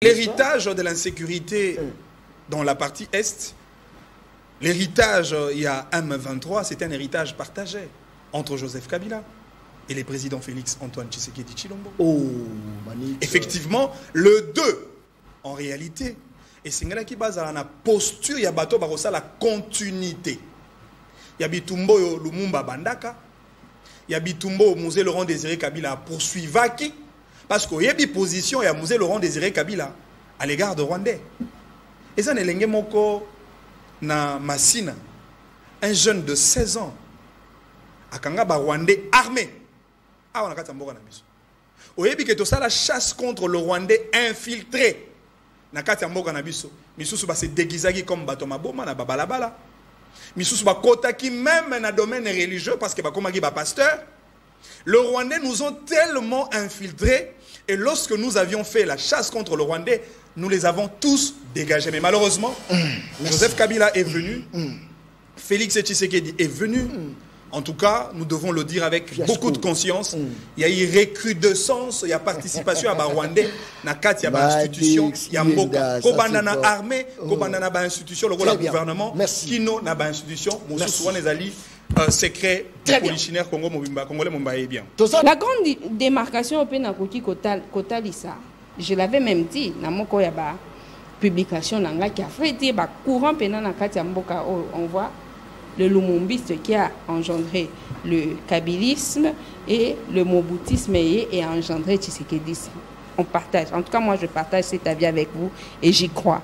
L'héritage de l'insécurité dans la partie Est, l'héritage il y a M23, c'est un héritage partagé entre Joseph Kabila et les présidents Félix Antoine Tshisekedi Tshilombo. Oh, magnifique. Effectivement, le 2, en réalité, et c'est là qui base à la posture, il y a bateau barossa la continuité. Il y a Bitumbo Lumumba Bandaka, il y a Bitumbo Musée Laurent Désiré Kabila poursuivaki. Parce qu'il y a une position, il y a Musée Laurent Désiré Kabila à l'égard de Rwandais. Et ça, c'est na Massina, un jeune de 16 ans, à Kangaba Rwandais armé. Ah, on a qu'à Tamboga Nabiso. Au Yébi que tout ça, la chasse contre le Rwandais infiltré. Na Kati Tamboga Nabiso. Misusu ba se déguisagi comme Batoma Boma na Babalabala. Misusu ba kota qui même dans le domaine religieux parce que ba komagi ba pasteur. Le Rwandais nous ont tellement infiltrés et lorsque nous avions fait la chasse contre le Rwandais, nous les avons tous dégagés. Mais malheureusement, Joseph Kabila est venu, Félix Tshisekedi est venu. En tout cas, nous devons le dire avec beaucoup de conscience. Il y a eu recrudescence, il y a participation à la Rwandais, il y a institution, il y a Mboka. Kobandana armée, Kobandana institution, le gouvernement, Kino n'a pas institution, nous souvent les alliés. Secret polichinère congolais Mumbai bien. La grande démarcation au Pénakoki Kotalisa, je l'avais même dit, dans mon publication qui a fait courant Mboka, on voit le lumumbiste qui a engendré le kabylisme et le moboutisme et a engendré Tshisekedisme. On partage, en tout cas moi je partage cet avis avec vous et j'y crois.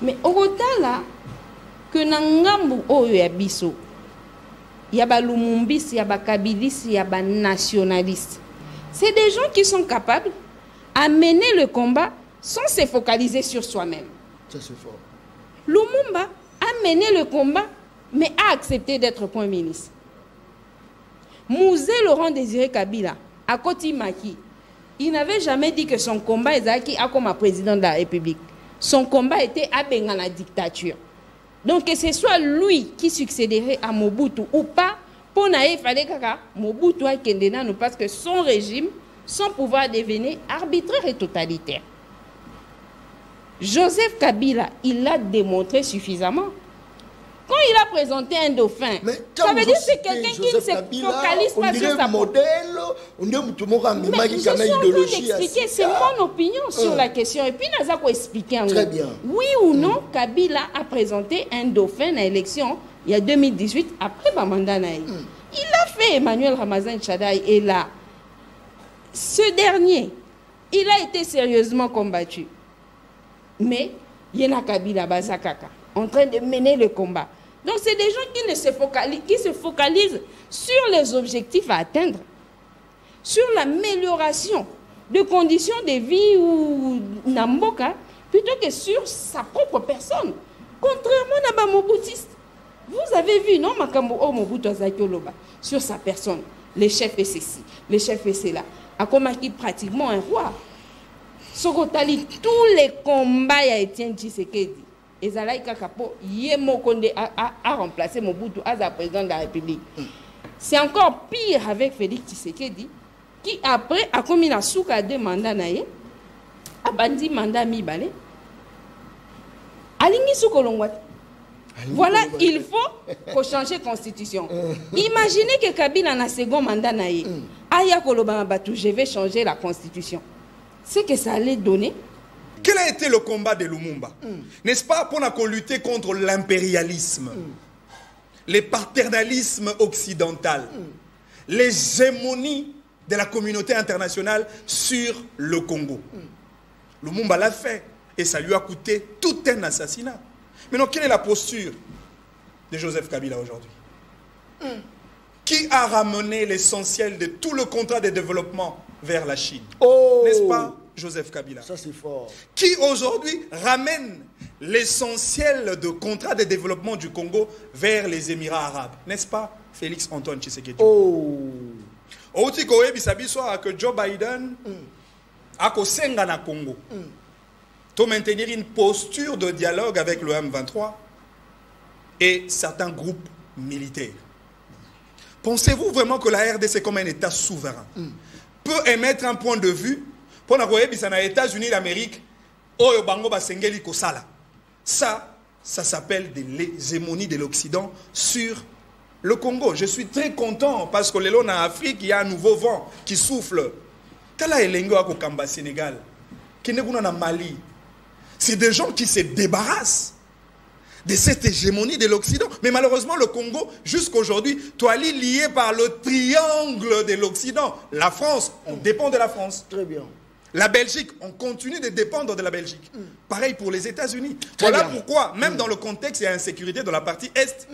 Mais au total là, que Nangambu Oyabiso, il y a des lumumbistes, il y a des kabylistes, il y a des nationalistes. C'est des gens qui sont capables à mener le combat sans se focaliser sur soi-même. Ça c'est fort. Lumumba a mené le combat, mais a accepté d'être Premier ministre. Musée Laurent Désiré Kabila, à Koti Maki, il n'avait jamais dit que son combat était comme président de la République. Son combat était à Benga la dictature. Donc que ce soit lui qui succéderait à Mobutu ou pas, pour il fallait que Mobutu ait Kendena parce que son régime, son pouvoir devenait arbitraire et totalitaire. Joseph Kabila, il l'a démontré suffisamment. Quand il a présenté un dauphin, ça veut dire que c'est quelqu'un qui ne se focalise pas sur sa modèle. Mais je suis en train d'expliquer, c'est mon opinion sur la question. Et puis, nous avons expliqué en très bien. Oui ou non, Kabila a présenté un dauphin à l'élection il y a 2018, après Bamanda Naï. Il a fait Emmanuel Ramazan Tchadaï et là, ce dernier, il a été sérieusement combattu. Mais, il y a Kabila Bazakaka en train de mener le combat. Donc, c'est des gens qui se focalisent sur les objectifs à atteindre, sur l'amélioration de conditions de vie ou Namboka, plutôt que sur sa propre personne. Contrairement à Moboutiste. Vous avez vu, non, Makambo Mobutu Azakoloba, sur sa personne. Les chefs et ceci, les chefs et cela. A combattu pratiquement un roi. Sokotali, tous les combats à Etienne Tshisekedi. Et Zalaï Kakapo, Yemokonde a remplacé Mobutu as président de la République. C'est encore pire avec Félix Tshisekedi, qui après a commis la souka de mandat naïe, a bandi mandat mibale. Alingi soukolongwati. Voilà, il faut changer la constitution. Imaginez que Kabila na second mandat naïe. Aya Koloba Batou, je vais changer la constitution. C'est que ça allait donner. Quel a été le combat de Lumumba? N'est-ce pas pour lutter contre l'impérialisme, le paternalisme occidental, l'hégémonie de la communauté internationale sur le Congo? Lumumba l'a fait et ça lui a coûté tout un assassinat. Maintenant, quelle est la posture de Joseph Kabila aujourd'hui? Qui a ramené l'essentiel de tout le contrat de développement vers la Chine? N'est-ce pas Joseph Kabila? Ça c'est fort. Qui aujourd'hui ramène l'essentiel de contrat de développement du Congo vers les Émirats arabes? N'est-ce pas Félix Antoine Tshisekedi? Que Joe Biden a kosenga na Congo pour maintenir une posture de dialogue avec le M23 et certains groupes militaires. Pensez-vous vraiment que la RDC comme un État souverain peut émettre un point de vue pour les États-Unis d'Amérique oyo bango basengeli kosala. Ça s'appelle de l'hégémonie de l'Occident sur le Congo. Je suis très content parce que lelo en Afrique, il y a un nouveau vent qui souffle. Tala elengo ako kamba Sénégal, keneguna na Mali. C'est des gens qui se débarrassent de cette hégémonie de l'Occident. Mais malheureusement, le Congo, jusqu'aujourd'hui, Toali lié par le triangle de l'Occident. La France, on dépend de la France. Très bien. La Belgique, on continue de dépendre de la Belgique. Pareil pour les États-Unis. Voilà pourquoi, même dans le contexte et insécurité de la partie Est,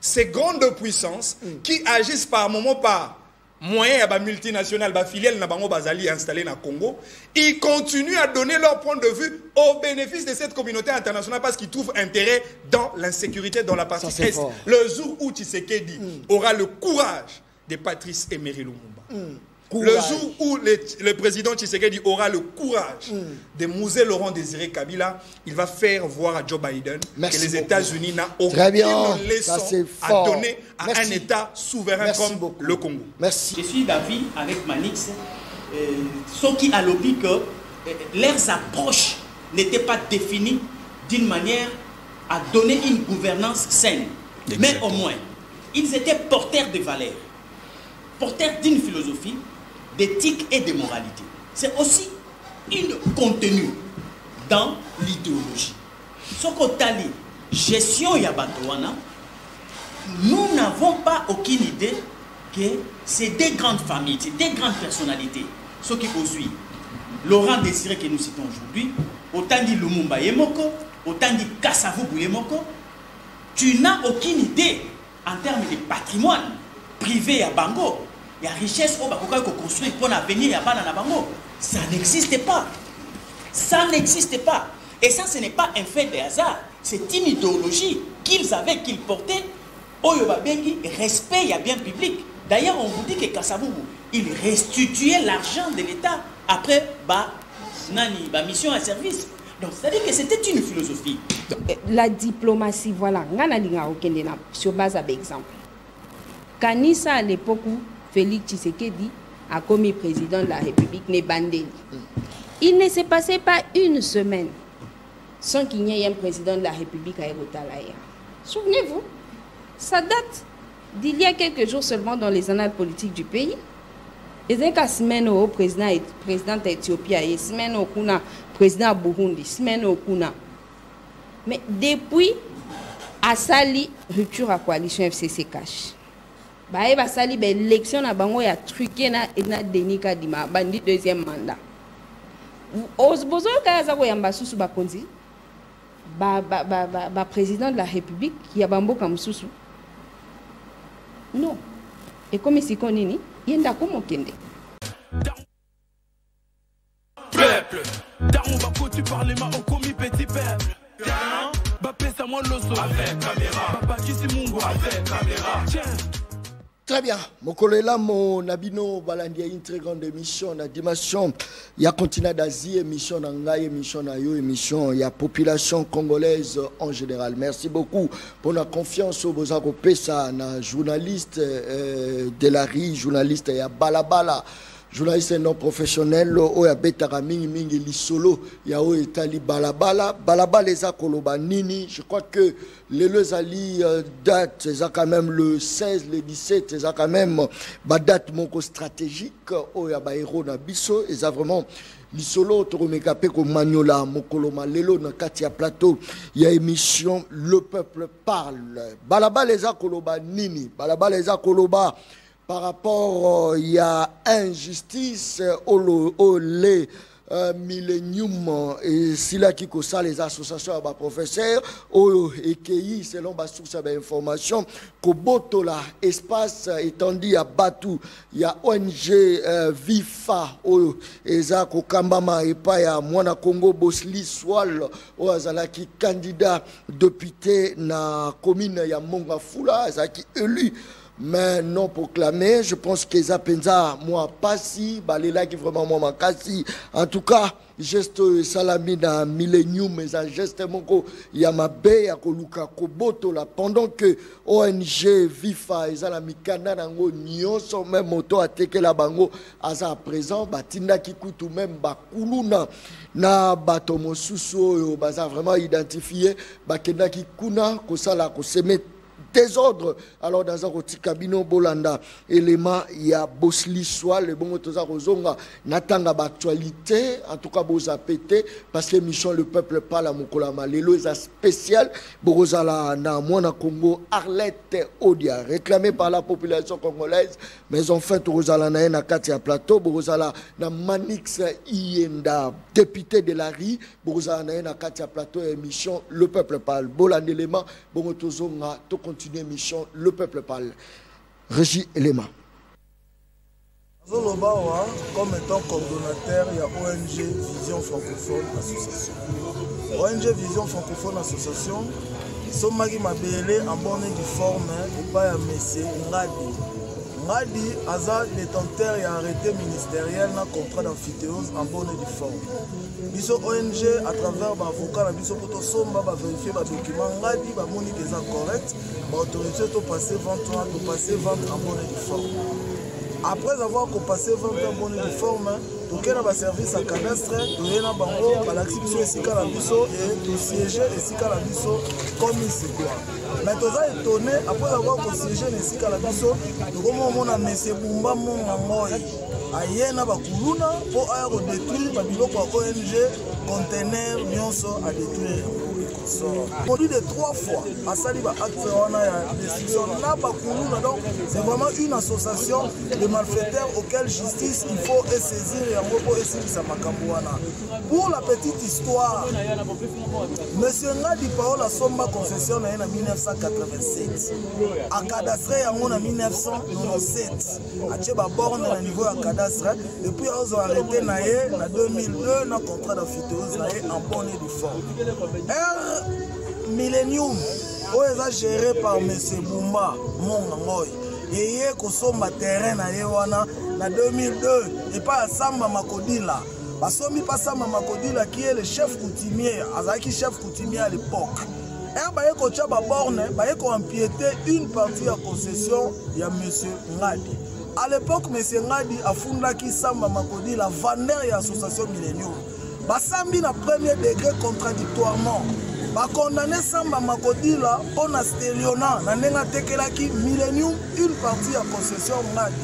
ces grandes puissances qui agissent par moment par moyen à multinationales, filiales na bango bazali installées na Congo, ils continuent à donner leur point de vue au bénéfice de cette communauté internationale parce qu'ils trouvent intérêt dans l'insécurité dans la partie Est. Fort. Le jour où Tshisekedi aura le courage de Patrice Emery Lumumba, le jour où le président Tshisekedi aura le courage de Mosé Laurent Désiré Kabila, il va faire voir à Joe Biden que les États-Unis n'ont aucune leçon à donner à un État souverain comme le Congo. Merci. Je suis d'avis avec Manix, ceux qui ont dit que leurs approches n'étaient pas définies d'une manière à donner une gouvernance saine. Exactement. Mais au moins, ils étaient porteurs de valeurs, porteurs d'une philosophie, d'éthique et de moralité. C'est aussi un contenu dans l'idéologie. Ce qu'on a dit, gestion Yabatouana, nous n'avons pas aucune idée que c'est des grandes familles, c'est des grandes personnalités. Ce qui poursuit, Laurent Désiré que nous citons aujourd'hui, autant dit Lumumba Yemoko, autant dit Kasavubu Yemoko, tu n'as aucune idée en termes de patrimoine privé à Bango. Il y a richesse au Bakoka qu'on construit pour l'avenir à Bananabango. Ça n'existe pas. Ça n'existe pas. Et ça, ce n'est pas un fait de hasard. C'est une idéologie qu'ils avaient, qu'ils portaient. Oyobabengi, respect, il y a bien public. D'ailleurs, on vous dit que Kasavubu, il restituait l'argent de l'État après mission à service. Donc, c'est-à-dire que c'était une philosophie. La diplomatie, voilà. Sur base d'exemple. Kanissa, à l'époque où Félix Tshisekedi a commis président de la République, Nebandeli. Il ne s'est passé pas une semaine sans qu'il y ait un président de la République à Erotalaya. Souvenez-vous, ça date d'il y a quelques jours seulement dans les annales politiques du pays. Et c'est qu'à semaine au président d'Éthiopie, et semaine au Kuna, président Burundi, semaine au Kuna. Mais depuis, Assali, rupture à coalition FCC cash. Bae basali ba élection na bango ya truqué na Denika Dima bandi deuxième mandat. Bozo kaza ko yamba susu ba konzi ba président de la République ya bambo comme susu. Non. Et comme si konini yenda ko mokende. Peuple, daron bako tu parles ma au commis petit peuple. Ba pesa moi loso avec caméra. Papa kisi mungu avec caméra. Tiens. Très bien. Mokolela mo nabino balandia une très grande émission na dimension ya continent d'Asie, émission na ngai, émission na yo, émission ya population congolaise en général. Merci beaucoup pour la confiance au Bozako Pesa na journaliste de la RI, journaliste ya Balabala. Journaliste non professionnel, oya betara mingi lisolo, ya o etali balabala eza koloba nini. Je crois que les lezali date, c'est quand même le 16, le 17, c'est quand même ba date moko stratégique, oya ba héros na biso, eza vraiment lisolo toromeka pe ko maniola mokoloma lelo na kati ya plateau, ya émission Le Peuple Parle. Balabala eza koloba nini? Balabala eza koloba par rapport il y a injustice au les millénium et si là qui ça les associations à professeurs au EKI selon ma source d'information Kobotola espace étendu à Batu il y a ONG Vifa au eza ko kambama et pas ya mwana Congo Bosli Swal au azalaki candidat député na commune ya Mongafula azaki élu mais non proclamé. Je pense que Zapenza, moi, pas si, Balela qui vraiment moi, makasi. En tout cas, geste salamina millennium, mais un geste moko yamabe ya koluka koboto là pendant que ONG Vifa et Zalamikana nango nyonso même moto ateke la bango asa à présent batinda kikutu même bakuluna na bato mosusu oyo baza vraiment identifié bakenda kikuna kosala koseme désordre. Alors dans un roti cabino bolanda élément il y a bosli soit le bon toza rozonga natanga actualité en tout cas boza pété parce que mission le peuple parle à mokola malelo est spécial bozala na mwana Congo Arlette Odia réclamé par la population congolaise mais enfin tozala na kati ya plateau bozala na Manix Ienda député de la RI bozala na kati ya plateau émission le peuple parle bolanda élément bon tozonga to continuer mission le peuple parle. Régie Elema. Zolobawa, comme étant coordonnateur, il y a ONG Vision Francophone Association. ONG Vision Francophone Association, Somari Mabele en bonne et due forme, et pas à Messier Ngadi. Ngadi, Aza, détenteur et arrêté ministériel, dans contrat d'amphithéose en bonne et due forme. Biso ONG, à travers l'avocat, biso poto somba, vérifier les documents. Ngadi, moni qui est correct, l'autorité to passer vente en bonne et due forme. Après avoir passé 20 ans bonne de forme, tout le service à cadastre, tout le bango, l'action est sika la biso et tout siège est sika la biso comme il se doit. Mais tout ça étonné, après avoir siégé est sika la biso, nous avons un monsieur Bumba Mongangoy. Ayena bakuluna pour détruire babiloko ONG conteneur nyonso à détruire. Produit de 3 fois à Saliba destruction donc c'est vraiment une association de malfaiteurs auquel justice il faut saisir et saisir pour la petite histoire monsieur Ngadi Paola Somba concession en 1987 à cadastre en 1997 à Tcheba borne à niveau à cadastre et puis ils ont arrêté en 2002 dans contrat d'amphithéose en bonne et due forme. Millennium, est géré par M. Bumba Mongangoy. Et il y a terrain en 2002 et pas à Samba Makodila. Basomi pas Samba Makodila qui est le chef coutumier, Azaki chef coutumier à l'époque. Et il y a empiété une partie à concession de M. Ngadi. À l'époque, M. Ngadi a fondé Samba Makodila, vendeur de l'association Millennium. Basambi na premier degré contradictoirement. Ba condamné Samba Makodila pour na stéliona na nenga tekelaki Millennium une partie à concession Ngadi.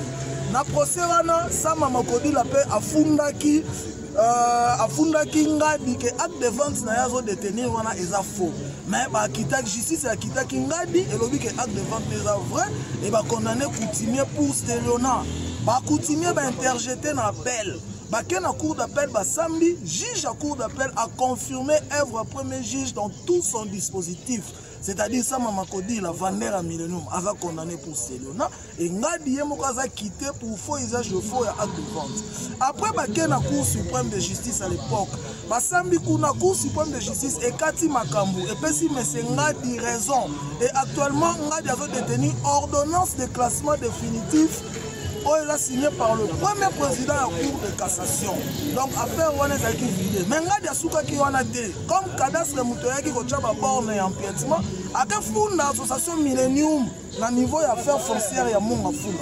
Na procès wana Samba Makodila pe afundaki Ngadi que acte de vente na yazo détenir wana eza faux. Mais ba kitaki justice a kitaki Ngadi et lobi que acte de vente eza vrai et ba condamné coutumier pour stéliona. Ba coutumier ba interjeté na appel. Baké na cour d'appel, Sambi, juge à cour d'appel, a confirmé œuvre premier juge dans tout son dispositif. C'est-à-dire Samba Makodi, la vendeur à Millennium, avait condamné pour Stéliona. Et Ngadi a quitté pour faux usage de faux et acte de vente. Après, Baké na cour suprême de justice à l'époque, Sambi na cour suprême de justice et Kati Makambu. Et puis si M. Ngadi raison. Et actuellement, Ngadi avait détenu ordonnance de classement définitif. Il a signé par le premier président à la Cour de cassation. Donc, affaire Wana Zaki vidé. Mais Ngadi Asuka qui Wana dé. Comme cadastre Moutoya qui a borne et empiètement, à quel fond l'association Millennium, à niveau d'affaires foncières et à Monga Funa.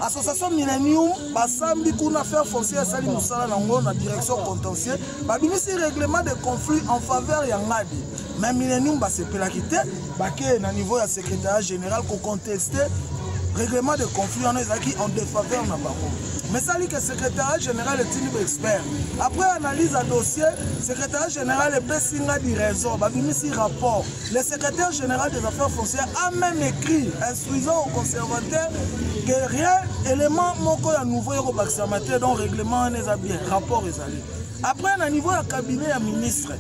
Association Millennium, Basambi Kuna affaires foncières, Sali Moussala Nango, la direction contentieuse, Babimisi règlement de conflit en faveur de Ngadi. Mais Millennium, c'est pelakité, Baké, à niveau de secrétaire général, qu'on contestait. Règlement de conflit en défaveur n'a pas. Mais ça dit que le secrétaire général est un expert. Après analyse à dossier, le secrétaire général est pessinga du raison, babimisi rapport. Le secrétaire général des affaires foncières a même écrit, instruisant aux conservateurs que rien, élément moko ya nouveau yoko baxamateur dont règlement n'est pas bien, rapport est allé. Après, à niveau du cabinet à ministre.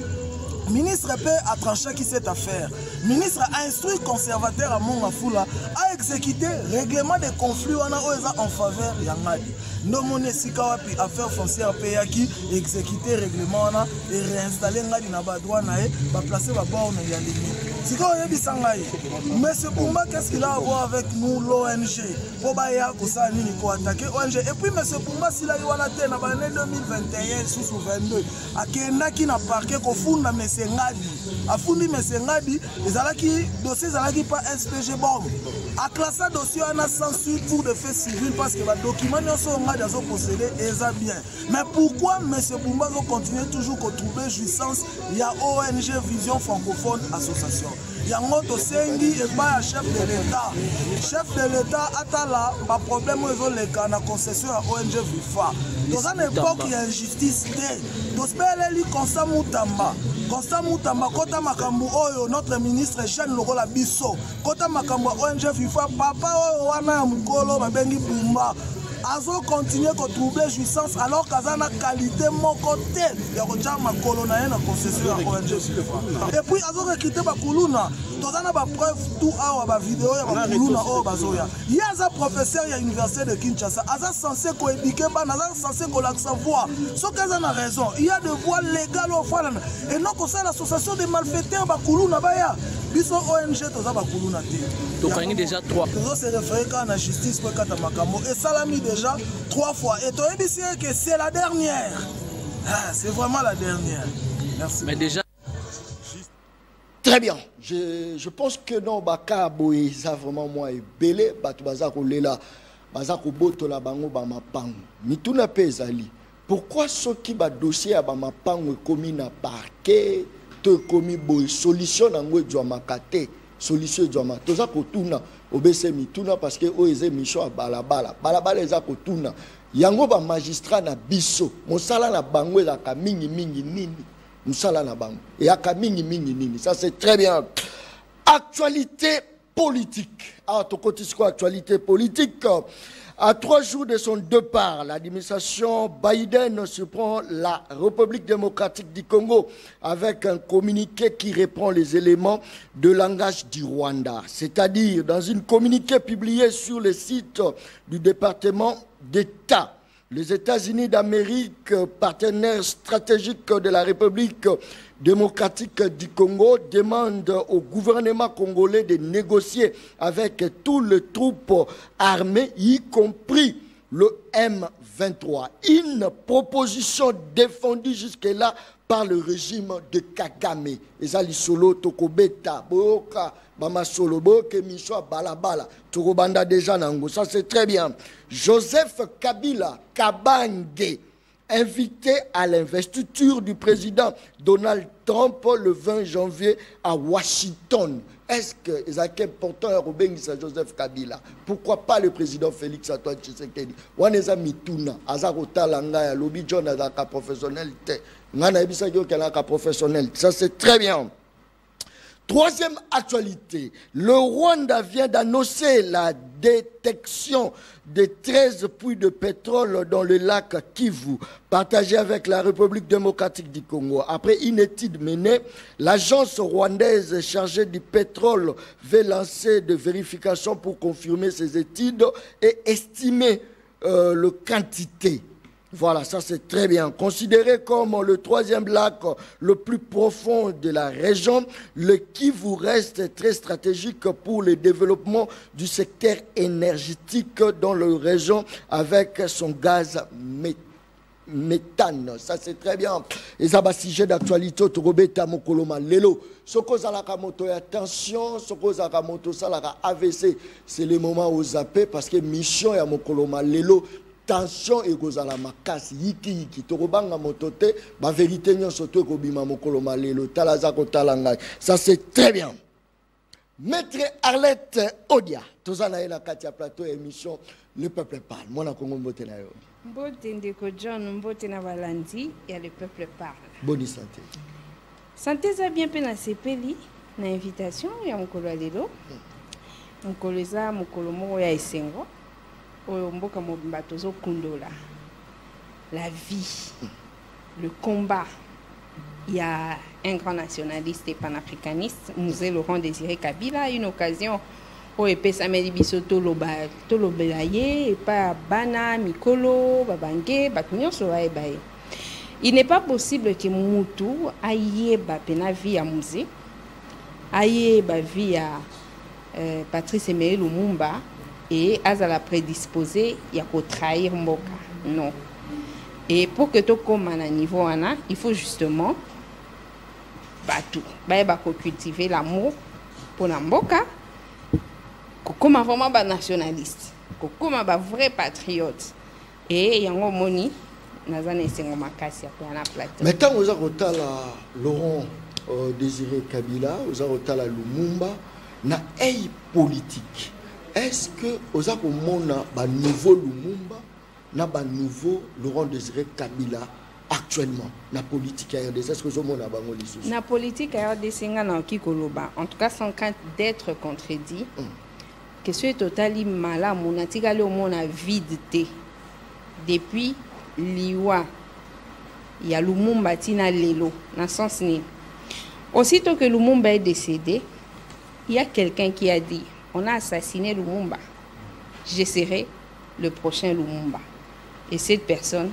Ministre a tranché qui cette affaire. Ministre a instruit conservateur à Mongafula à exécuter règlement de conflit en faveur de Ngadi. ndomoni esika wapi affaire foncière pe yaki exécuter règlement wana et réinstaller ngadi na ba droit na ye ba placer ba borne ya limite sika oyebisa ngai monsieur Bumba qu'est-ce qu'il a à voir avec nous l'ONG po ba ya ko sa nini ko attaquer ONG et puis monsieur Bumba sila yi wana te na ba année 2021 sous 22 akendaki na parquet ko funda monsieur ngadi afundi monsieur ngadi ezalaki dossier ezalaki pas SPG bombe a classé dossier wana sans suite pour de faits civils parce que ba document nyonso ngadi azo posséder eza bien mais pourquoi monsieur Bumba va continuer toujours ko trouver jouissance ya ONG Vision francophone association yango tosengi epa ya chef de l'état atala ba problème ezoleka na concession ya ONG Vifa toza na époque ya injustice te tospeleli Constant Mutamba kota makambo oyo notre ministre Jean Lokola biso kota makambo ONG Vifa papa oyo wana ya mukolo babengi Bumba azo continuer ko troubler jouissance alors qu'azana qualité moko te ya ko jama kolona na concession ya ONG et puis azo quitter ba kuluna tozana ba preuve tout awa ba vidéo ya ba kuluna o bazoya yaza professeur ya université de Kinshasa aza censé ko éduquer ba aza censé ko l'accent voix so kaza na raison il y a des voies légales au fond et non que ça l'association des malfaiteurs ba kuluna ba ya biso ONG toza ba kuluna te donc on est déjà 3 tozo se référer quand la justice pour kata makambo et salami déjà 3 fois et toi que c'est la dernière c'est vraiment la dernière merci mais déjà très bien je pense que non baka boy ça vraiment moi et belé batu bazako lela bazako botola bango ba mapango mituna pezali pourquoi ceux qui ba dossier ba mapango commis na parquet te commis boy solution nango jwa makate solution jwa ma toza ko tuna obese mituna parce que oeze mission balabala eza ko tuna yango ba magistrat na biso mosala na bango ezaka mingi nini mosala na bango eyaka mingi nini ça c'est très bien. Actualité politique actualité politique. À 3 jours de son départ, l'administration Biden surprend la République démocratique du Congo avec un communiqué qui reprend les éléments de langage du Rwanda. C'est-à-dire, dans une communiqué publié sur le site du département d'État, les États-Unis d'Amérique, partenaires stratégiques de la République démocratique du Congo, demandent au gouvernement congolais de négocier avec toutes les troupes armées, y compris le M23. Une proposition défendue jusque-là par le régime de Kagame. Ezali solo tokobeta boka bama solo boke miswa balabala tokobanda déjà nango. Ça c'est très bien. Joseph Kabila Kabange, invité à l'investiture du président Donald Trump le 20 janvier à Washington. Est-ce que Ezake pourtant Robengisa Joseph Kabila? Pourquoi pas le président Félix Antoine Tshisekedi? Waneza mituna azakota langa ya lobby John azaka professionnel te. Ngana ebisa yo kelaka professionnel. Ça c'est très bien. Troisième actualité, le Rwanda vient d'annoncer la détection de 13 puits de pétrole dans le lac Kivu, partagé avec la République démocratique du Congo. Après une étude menée, l'agence rwandaise chargée du pétrole va lancer des vérifications pour confirmer ces études et estimer la quantité. Voilà, ça c'est très bien. Considéré comme le 3e lac le plus profond de la région, le Kivu reste très stratégique pour le développement du secteur énergétique dans la région avec son gaz méthane. Ça c'est très bien. Et ça va sujet d'actualité Togobeta Mokoloma Lelo. Soko zalaka moto ya tension, soko zalaka moto salaka AVC, c'est le moment où zappé parce que mission ya Mokoloma Lelo tension et kozala makasi yiki tokobanga motote ba vérité nyonso to kobima mokolo malelo talaza ko talanga. Ça c'est très bien. Maître Arlette Odia tozana ela katia plateau émission Le Peuple Parle. Mona Kongo mbote na yo. Mbote ndeko John mbote na balandi ya Le Peuple Parle. Bonne santé. Santé za bien pe na sepeli na invitation ya mokolo lelo. Mokolo za mokolo moko ya esengo. La vie, le combat. Il y a un grand nationaliste et panafricaniste, Mzee Laurent Désiré Kabila, une occasion po epesameli biso tolobela ye epa bana mikolo babange bato nyonso bayeba ye. Il n'est pas possible que mutu ayeba pena vie ya musée, ayeba vie ya Patrice Emery Lumumba et azala prédisposé ya ko trahir mboka. Non. Et pour que tu comme à niveau ana, il faut justement tout cultiver l'amour pour la mboka, comme vraiment ba nationaliste, comme ba vrai patriote. Et yango moni nazane sengo makasi ya na plateau. Mais tant aux arotala Laurent Désiré Kabila, aux arotala Lumumba na ei politique. Est-ce que aux aromona ba nouveau Lumumba na ba nouveau Laurent Désiré Kabila actuellement na politique à RDC? Est-ce que je mona bango lisusu na politique à RDC ngana okikoloba en tout cas sans crainte d'être contredit que ce totali mala monatika le mona vide te depuis liwa ya Lumumba tina lelo na sens ni aussitôt que Lumumba est décédé il y a quelqu'un qui a dit on a assassiné Lumumba, je serai le prochain Lumumba. Et cette personne,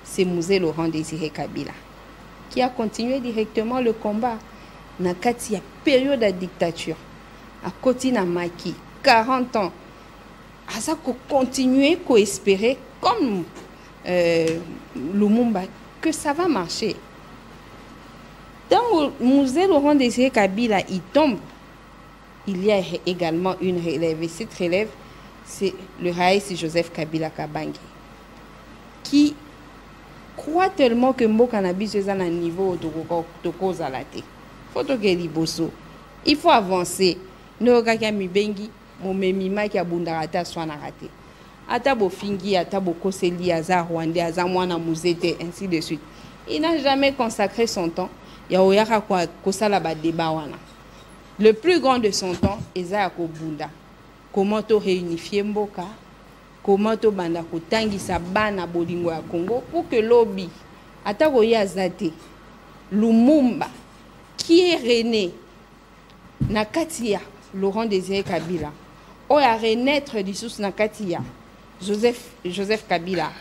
c'est Musée Laurent Désiré Kabila, qui a continué directement le combat. Na kati ya période de dictature, à côté na Maki, 40 ans, à ça qu'on continue, qu'on espérer, comme Lumumba, que ça va marcher. Dans le Musée Laurent Désiré Kabila, il tombe. Il y a également une relève. Et cette relève, c'est le Raïs Joseph Kabila Kabange, qui croit tellement que Mbo Cannabis est à un niveau de cause à la tête. Il faut avancer. Nous avons Bengi, mon mimima qui a bundarata soit raté. Atabo Fingi, Atabo Koseli, Azar Rwandais, Azamwana Mouzete, ainsi de suite. Il n'a jamais consacré son temps. Il y a Oyaka Kosala Badeba Wana. Le plus grand de son temps, Ezako Bunda. Comment to réunifier Mboka, comment to banda ko tangisa bana bolingo ya Congo pour que lobby atako ya zate Lumumba qui est rené na katia Laurent Désiré Kabila o ya renaître lisusu na katia Joseph Kabila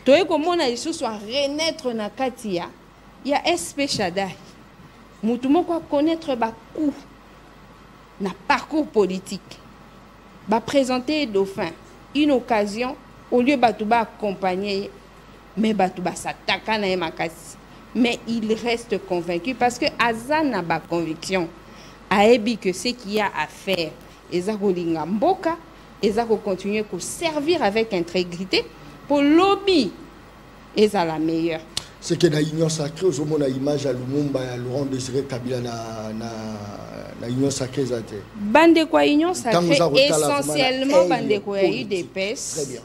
toye komona lisusu a renaître na katia ya SP Shadai mutu moko connaître ba coup na parcours politique, va présenter dauphin une occasion au lieu Batouba accompagner, mais Batouba s'attaque à Makasi. Mais il reste convaincu parce que Azan n'a pas conviction. Aébi que ce qu'il y a à faire, Ezako Lingamboka, Ezako continuer à servir avec intégrité pour lobby. Eza la meilleure. C'est que dans l'Union sacrée, au moins l'image à Lumumba et à Laurent Désiré Kabila na Union sacrée. Bande quoi Union sacrée, essentiellement bande quoi UDPS. Très bien.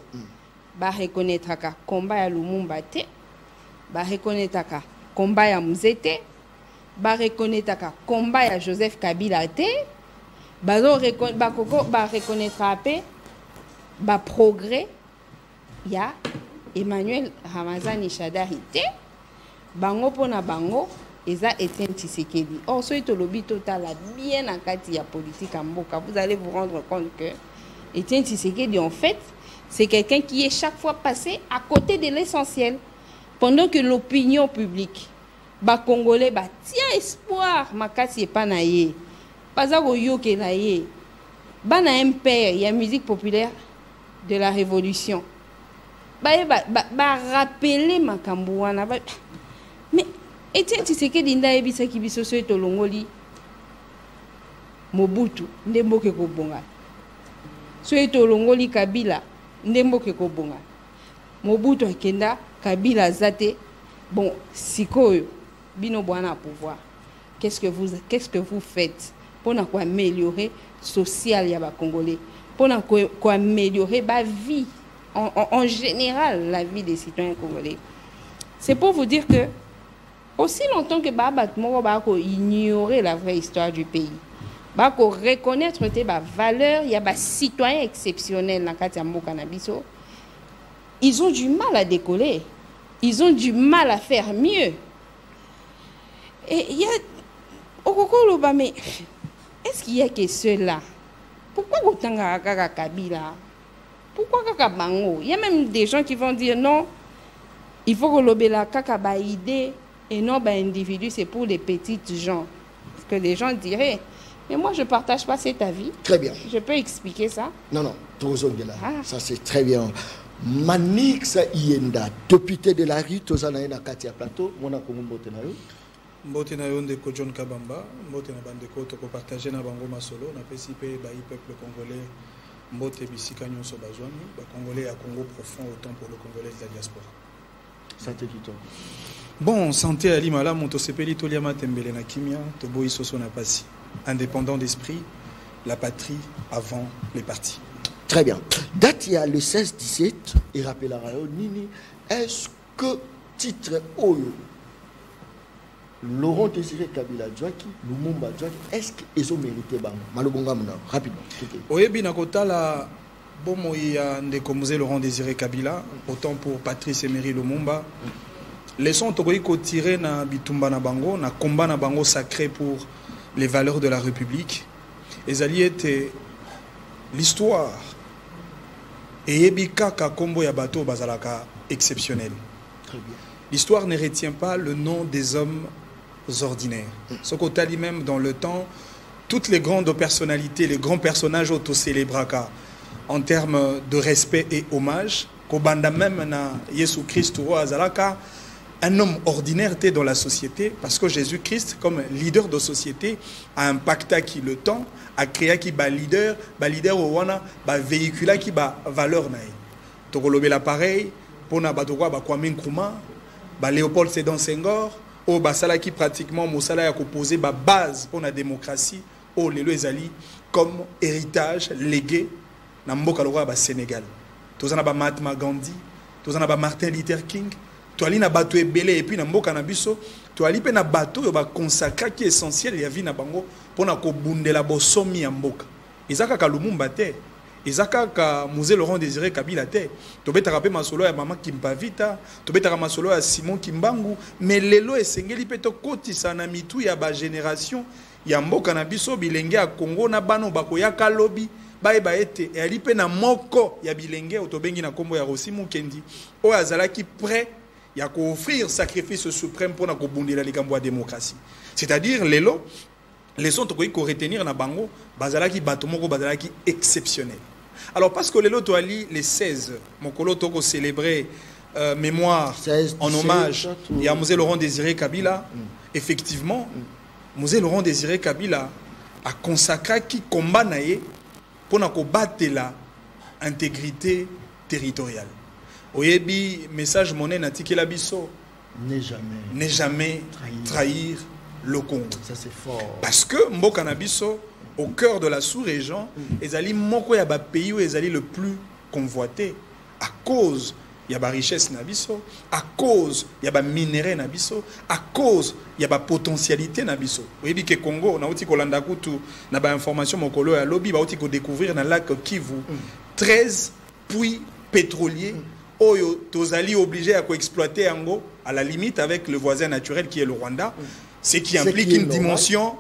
Ba reconnaître ka combat ya Lumumba te, ba reconnaître ka combat ya Muzete, ba reconnaître ka combat ya Joseph Kabila te, ba reconnaître apé ba progrès ya Emmanuel Ramazani Shadari te. Bango pona bango eza Etienne Tshisekedi. Or ce lobby total a bien en kati ya politique en Mboka. Vous allez vous rendre compte que Etienne Tshisekedi en fait c'est quelqu'un qui est chaque fois passé à côté de l'essentiel pendant que l'opinion publique ba congolais ba tient espoir makati pas naie pas à yoke naie ba na impère ya musique populaire de la révolution ba rappeler makambo wana ba. Mais Etienne Tshisekedi nda ebisa ki biso so etolongoli Mobutu ndemboke ko bonga so etolongoli Kabila ndemboke ko bonga Mobutu akenda Kabila zate bon sikoyo bino bwana pouvoir qu'est-ce que vous faites pour améliorer social ya ba congolais pour améliorer ba vie en général la vie des citoyens congolais. C'est pour vous dire que aussi longtemps que Babat Moro Bako ignorer la vraie histoire du pays, Bako reconnaître tes valeurs, il y a des citoyens exceptionnels dans Katiambo Cannabiso, ils ont du mal à décoller, ils ont du mal à faire mieux. Et il y a Okokolo mais est-ce qu'il y a que ceux-là Pourquoi autant Kaka Kabila? Pourquoi Kaka Bango? Il y a même des gens qui vont dire non, il faut que l'obéla Kaka ba idée et non ba individu, c'est pour les petites gens. Ce que les gens diraient. Mais moi, je ne partage pas cet avis. Très bien. Je peux expliquer ça? Non, non, Tozongela. Ah. Ça, c'est très bien. Manix Ienda, député de la rue, Tozanaïna Katia Plateau, mon akombo tenayo. Mbote na yonde ko John Kabamba, mbote na bandeko to ko partager na bango masolo na PCP ba peuple congolais, mbote bisika nyonso bazwami, ba congolais à Congo profond autant pour le congolais de la diaspora. Santé Kito. Bon, santé Ali Mala, moto sepeli to liama tembele na kimia, to boyi soso na pasi. Indépendant d'esprit, la patrie avant les partis. Très bien. Date il y a le 16-17, et rappelle à Nini, est-ce que titre Oyo, Laurent Désiré Kabila Djouaki, Lumumba Djouaki, est-ce qu'ils ont mérité Bango? Malobonga Mouna, rapidement. Oyebi Nakotala, Bomoïa Ndekomouzé Laurent Désiré Kabila, autant pour Patrice Emery Lumumba. Laissons Togoïko tirer na Bitumba na Bango, na combat na Bango sacré pour les valeurs de la République. Et Zali était l'histoire. Et Ebika Kakombo Yabato Bazalaka exceptionnel. L'histoire ne retient pas le nom des hommes ordinaires. Ce qu'Otali même dans le temps, toutes les grandes personnalités, les grands personnages auto-célébraka en termes de respect et hommage, Kobanda même na Yesu Christ ou Azalaka, un homme ordinaire était dans la société parce que Jésus-Christ, comme leader de société, a impacté qui le temps, a créé qui ba leader au wana, ba véhicula qui ba valeur naï. Tokolobe l'appareil, pour na batokwa ba Kwame Nkrumah, ba Léopold Sédar Senghor, au basala qui pratiquement mosala ya composé ba base pour la démocratie, au lelo ezali comme héritage légué na mboka lokwa ba Sénégal. Tozana ba Mahatma Gandhi, tozana ba Martin Luther King. Toali na bato ebele et puis na mboka na biso toali pe na bato yo ba consacrer qui essentiel ya vie na bango pona ko bundela bosomi ya mboka ezaka ka Lumumba te ezaka ka Musée Laurent Désiré Kabila te to betaka pe masolo ya mama Kimpavita to betaka masolo ya Simon Kimbangu mais lelo esengeli pe to kotisa na mitu ya ba génération ya mboka na biso bilenge ya Congo na bano bakoyaka lobi baeba ete ali pe na moko ya bilenge otobengi na kombo ya Rossi Mukendi o azalaki prêt il y a qu'à offrir sacrifice suprême pour la démocratie. C'est-à-dire, les sons qu'on retenir na bango, bazalaki batomoko bazalaki exceptionnel. Alors parce que les 16, mokolo toko célébrer mémoire 16, en hommage, il y a Musée Laurent Désiré Kabila. Effectivement, Musée Laurent Désiré Kabila a consacré qui combat naé pour na combattre la intégrité territoriale. Oyebi, message monnaie natiki la biso. Ne jamais trahir le Congo. Ça c'est fort. Parce que Mboka na biso, au cœur de la sous-région, ezali moko ya ba pays où ezali le plus convoité à cause ya ba richesse na biso, à cause ya ba minerai na biso, à cause ya ba potentialité na biso. Oyebi ke Congo na uti kolanda kutu na ba information mokolo ya lobby ba uti ko découvrir na lac Kivu 13 puits pétroliers. Tozali obligé à exploiter Ango à la limite avec le voisin naturel qui est le Rwanda, ce qui implique une dimension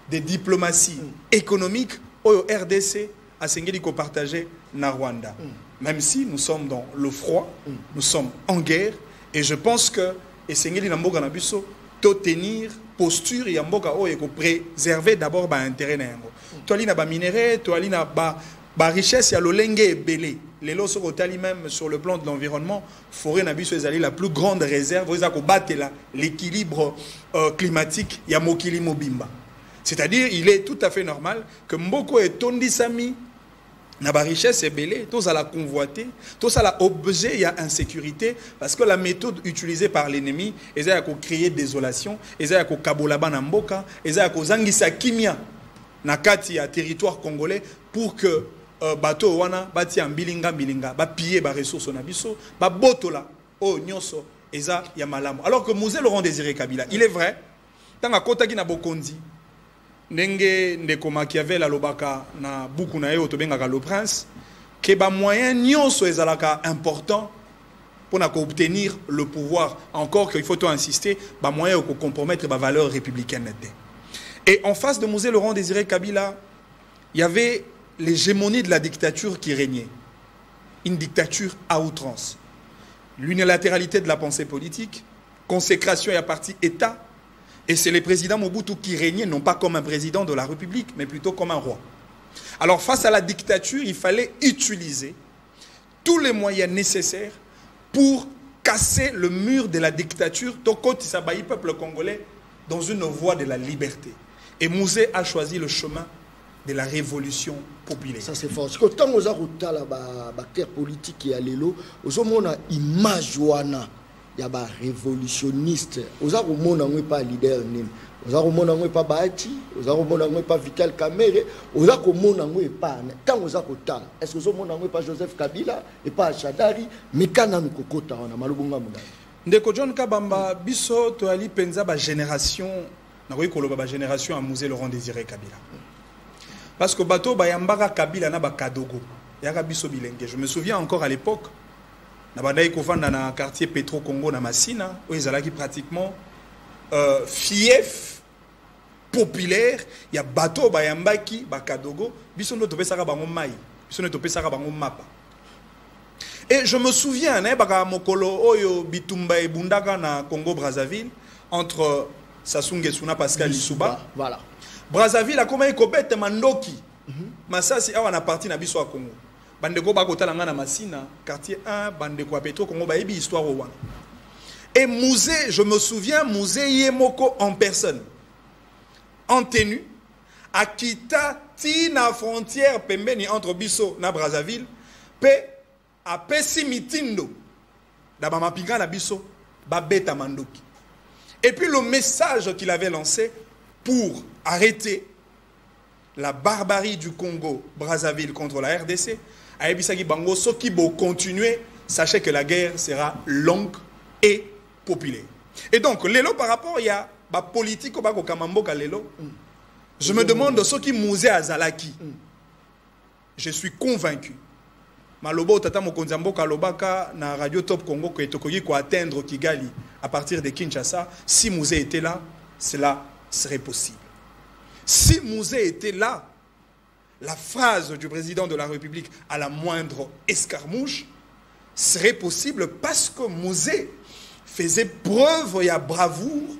de diplomatie économique au RDC à Sengeli ko partager na Rwanda. Même si nous sommes dans le froid, nous sommes en guerre et je pense que Sengeli na mboka na biso to tenir posture ya mboka o e ko préserver d'abord ba intérêt na yango. Toali na ba minerai, toali na ba richesse ya lolenge ebele. Les lots sont même sur le plan de l'environnement. Forêt Nabiso est la plus grande réserve. Vous avez battu l'équilibre climatique. Il y a Mokili Mobimba. C'est-à-dire, il est tout à fait normal que Mboko et Tondi Sami n'a pas richesse et belé. Tous à la convoiter. Tous à la objet, il y a insécurité. Parce que la méthode utilisée par l'ennemi, ils ont créé désolation. Ils ont Kabolaba Namboka. Ils ont Zangisa Kimia. Nakati à territoire congolais pour que bato wana bati ambilinga ba piller ba ressources na biso ba botola o nyonso eza ya malamu. Alors que Musée Laurent Désiré Kabila, il est vrai tanga kota ki na bokondi ndenge ndeko Machiavel alobaka na buku na yo to bengaka le prince que ba moyen nyonso ezalaka important pour obtenir le pouvoir, encore qu'il faut insister ba moyen pour compromettre ba valeurs républicaines. Et en face de Musée Laurent Désiré Kabila, il y avait l'hégémonie de la dictature qui régnait. Une dictature à outrance. L'unilatéralité de la pensée politique, consécration et à parti État. Et c'est le président Mobutu qui régnait, non pas comme un président de la République, mais plutôt comme un roi. Alors face à la dictature, il fallait utiliser tous les moyens nécessaires pour casser le mur de la dictature, Tokoti Sabayi, peuple congolais, dans une voie de la liberté. Et Mouzé a choisi le chemin de la révolution populaire. Ça c'est fort. Parce que tant que vous avez la terre politique qui est à l'élo, vous avez une image il y a des révolutionnistes. Vous avez pas leader. Vous avez pas Bahati, vous avez pas Vital Kamerhe, vous avez pas tant vous avez est-ce que vous avez pas Joseph Kabila et pas Chadari, mais quand on kokota on a malubunga muna. Ndeko John Kabamba biso to ali penza ba génération na koyi koloba ba génération à Mouzé Laurent Désiré Kabila. Parce que bato ba yambaka Kabila na ba kadogo. Yaka biso bilenge. Je me souviens encore à l'époque na bandai kovanda na quartier Petro Congo na Massina où ils allaient pratiquement fief populaire, il y a bateau bayambaki bakadogo biso ndo topesaka bango mai biso ndo topesaka bango mapa. Et je me souviens baka mokolo oyo bitumba ebundaka na Congo Brazzaville entre Sassou Nguesso na Pascal Lissouba. Voilà. Brazzaville a comment ikobete mandoki. Masasi awa na parti na biso a Congo. Bandeko bakotala nga na Massina, quartier 1, bandeko a Petro Congo bayebi histoire au wana. Et Mouzé, je me souviens, Mouzé Yemoko en personne, en tenue, à Kita, Tina frontière, Pembeni entre Bisso na Brazzaville, pe a Pessi Mitindo, d'Abama Pinga na Bisso, Babeta Mandoki. Et puis le message qu'il avait lancé pour arrêter la barbarie du Congo, Brazzaville contre la RDC, a Ebisagi Bango, ceux qui vont continuer, sachez que la guerre sera longue et populaire. Et donc, Lelo par rapport, il y a la politique au Kamamboka Lelo. Je me demande ceux qui Mouzé Azalaki. Je suis convaincu. Malobo Tata Mokonzambo Kalobaka na Radio Top Congo que Tokoyi ko atteindre Kigali à partir de Kinshasa. Si Mouzé était là, cela serait possible. Si Mouzé était là, la phrase du président de la République à la moindre escarmouche serait possible parce que Mouzé faisait preuve, il y a bravoure,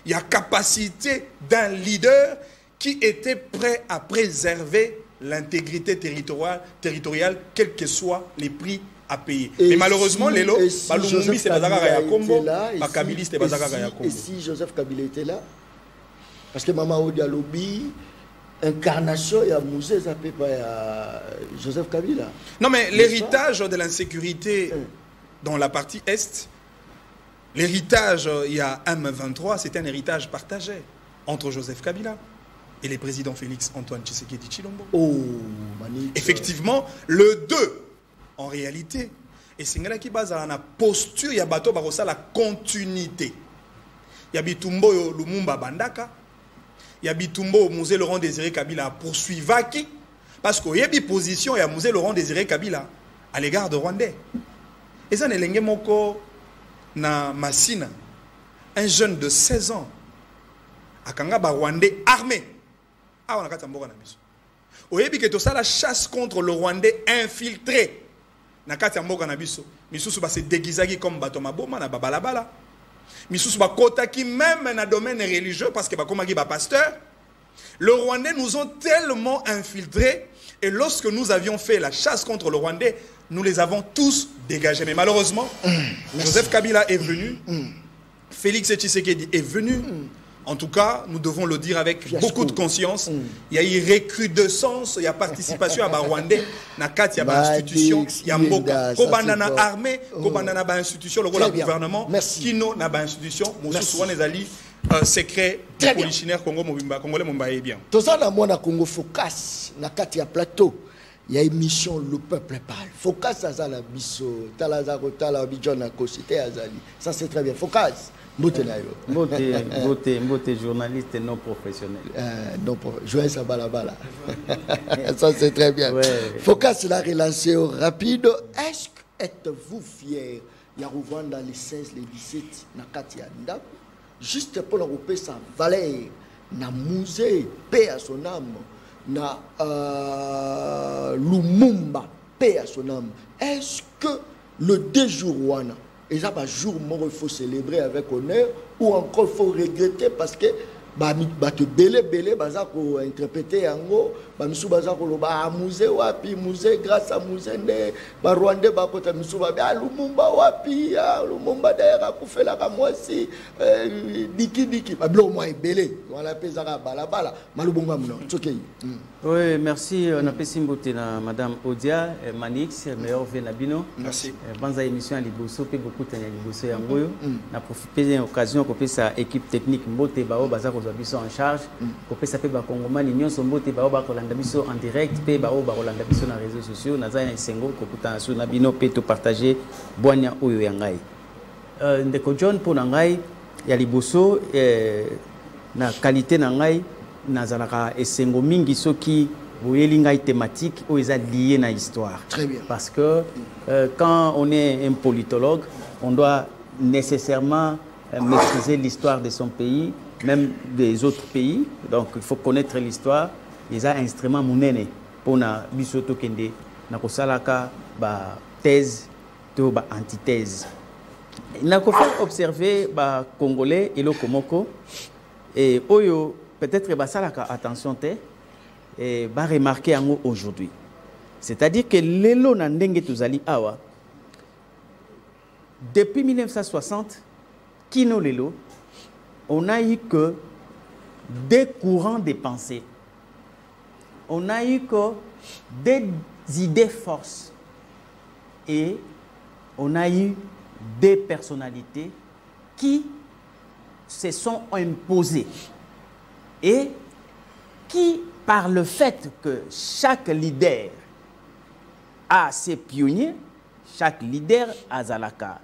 il y a capacité d'un leader qui était prêt à préserver l'intégrité territoriale, quels que soient les prix à payer. Mais malheureusement, les lots, Balumbi c'est Bazaka Yakombo, Bakabili c'est Bazaka Yakombo. Et si Joseph Kabila était là, parce que Mama Odia Lobby, incarnation, il y a Mouzé, ça peut pas Joseph Kabila. Non, mais l'héritage de l'insécurité dans la partie Est, l'héritage, il y a M23, c'était un héritage partagé entre Joseph Kabila et les présidents Félix Antoine Tshisekedi Tshilombo. Oh, magnifique. Effectivement, le 2, en réalité, et c'est là qui base à la posture, il y a bateau barossa la continuité. Il y a Bitumbo Lumumba Bandaka, il y a Bitumbo Mouzé Laurent Désiré Kabila poursuivaki, parce qu'il y a une position, il y a Mouzé Laurent Désiré Kabila à l'égard de Rwandais. Et ça, n'est moko na Massina, un jeune de 16 ans, à Kangaba Rwandais armé. Ah, on a qu'à mboka na biso. Oyebi que tout ça la chasse contre le Rwandais infiltré. Na kati mboka na biso. Misusu ba se déguisaki comme bato maboma na babalabala. Misusu ba kotaki même na domaine religieux parce que ba komaki ba pasteur. Le Rwandais nous ont tellement infiltrés et lorsque nous avions fait la chasse contre le Rwandais, nous les avons tous dégagés. Mais malheureusement, Joseph Kabila est venu, Félix Tshisekedi est venu. En tout cas, nous devons le dire avec beaucoup de conscience. Il y a eu recrudescence, il y a participation à Rwandais, na kati ya institution, il y a mboka, kobandana armée, kobandana ba institution, le gouvernement, kino na ba institution, mosusu wana ezali secret du polichineur congolais mumbaye bien. Tout ça na mona Congo focus na kati ya plateau. Il y a une mission, le peuple parle. Focus azala biso, talazako tala bijona kosite azali. Ça c'est très bien. Focus. Mbote journaliste non professionnel. Joël Sabalabala. Ça c'est très bien. Ouais. Focus l'a relancé au rapide. Est-ce que êtes-vous fier? Il y a Rwanda les 16, les 17, na kati ya ndako. Juste pour l'Europe, sa valeur, na musée, paix à son âme. na Lumumba, paix à son âme. Est-ce que le 2 jours wana, et ça va jour mort il faut célébrer avec honneur ou encore il faut regretter parce que ba te belé baza ko interpréter yango ba misu baza ko loba musée wapi musée grâce à musée ne ba Rwanda ba kota misu ba Lumumba wapi Lumumba d'ailleurs ko fela ka mwasi diki ba blo moi belé wala pezaka balabala malubonga mno tokei. Oui, merci. On a passé na Madame Odia Manix, meilleur Venabino. Merci. Banza émission à Liboso, pe beaucoup de Liboso Yangoyo. On a profité de l'occasion qu'on fait sa équipe technique Mbote Bao Baza Kozabiso en charge. Qu'on fait ça pe ba Congoma l'Union son Mbote Bao ba Rolanda Biso en direct, pe Bao ba Rolanda Biso na réseaux sociaux. Naza ya Sengo ko kuta sur Nabino pe to partager boanya oyo yangai. Ndeko John pour nangai ya Liboso na qualité nangai nazalaka esengo mingi soki boyeli ngai thématique ou est lié na histoire. Très bien. Parce que quand on est un politologue, on doit nécessairement maîtriser l'histoire de son pays, même des autres pays. Donc il faut connaître l'histoire. Les instruments munene pour na bisoto kende na kosalaka ba thèse to ba antithèse. Na ko faire observer ba congolais et le komoko et oyo peut-être que ça attention et va remarquer aujourd'hui. C'est-à-dire que lelo na ndenge tozali awa depuis 1960 kino lelo on a eu que des courants de pensée. On a eu que des idées forces et on a eu des personnalités qui se sont imposées et qui, par le fait que chaque leader a ses pionniers, chaque leader a Zalaka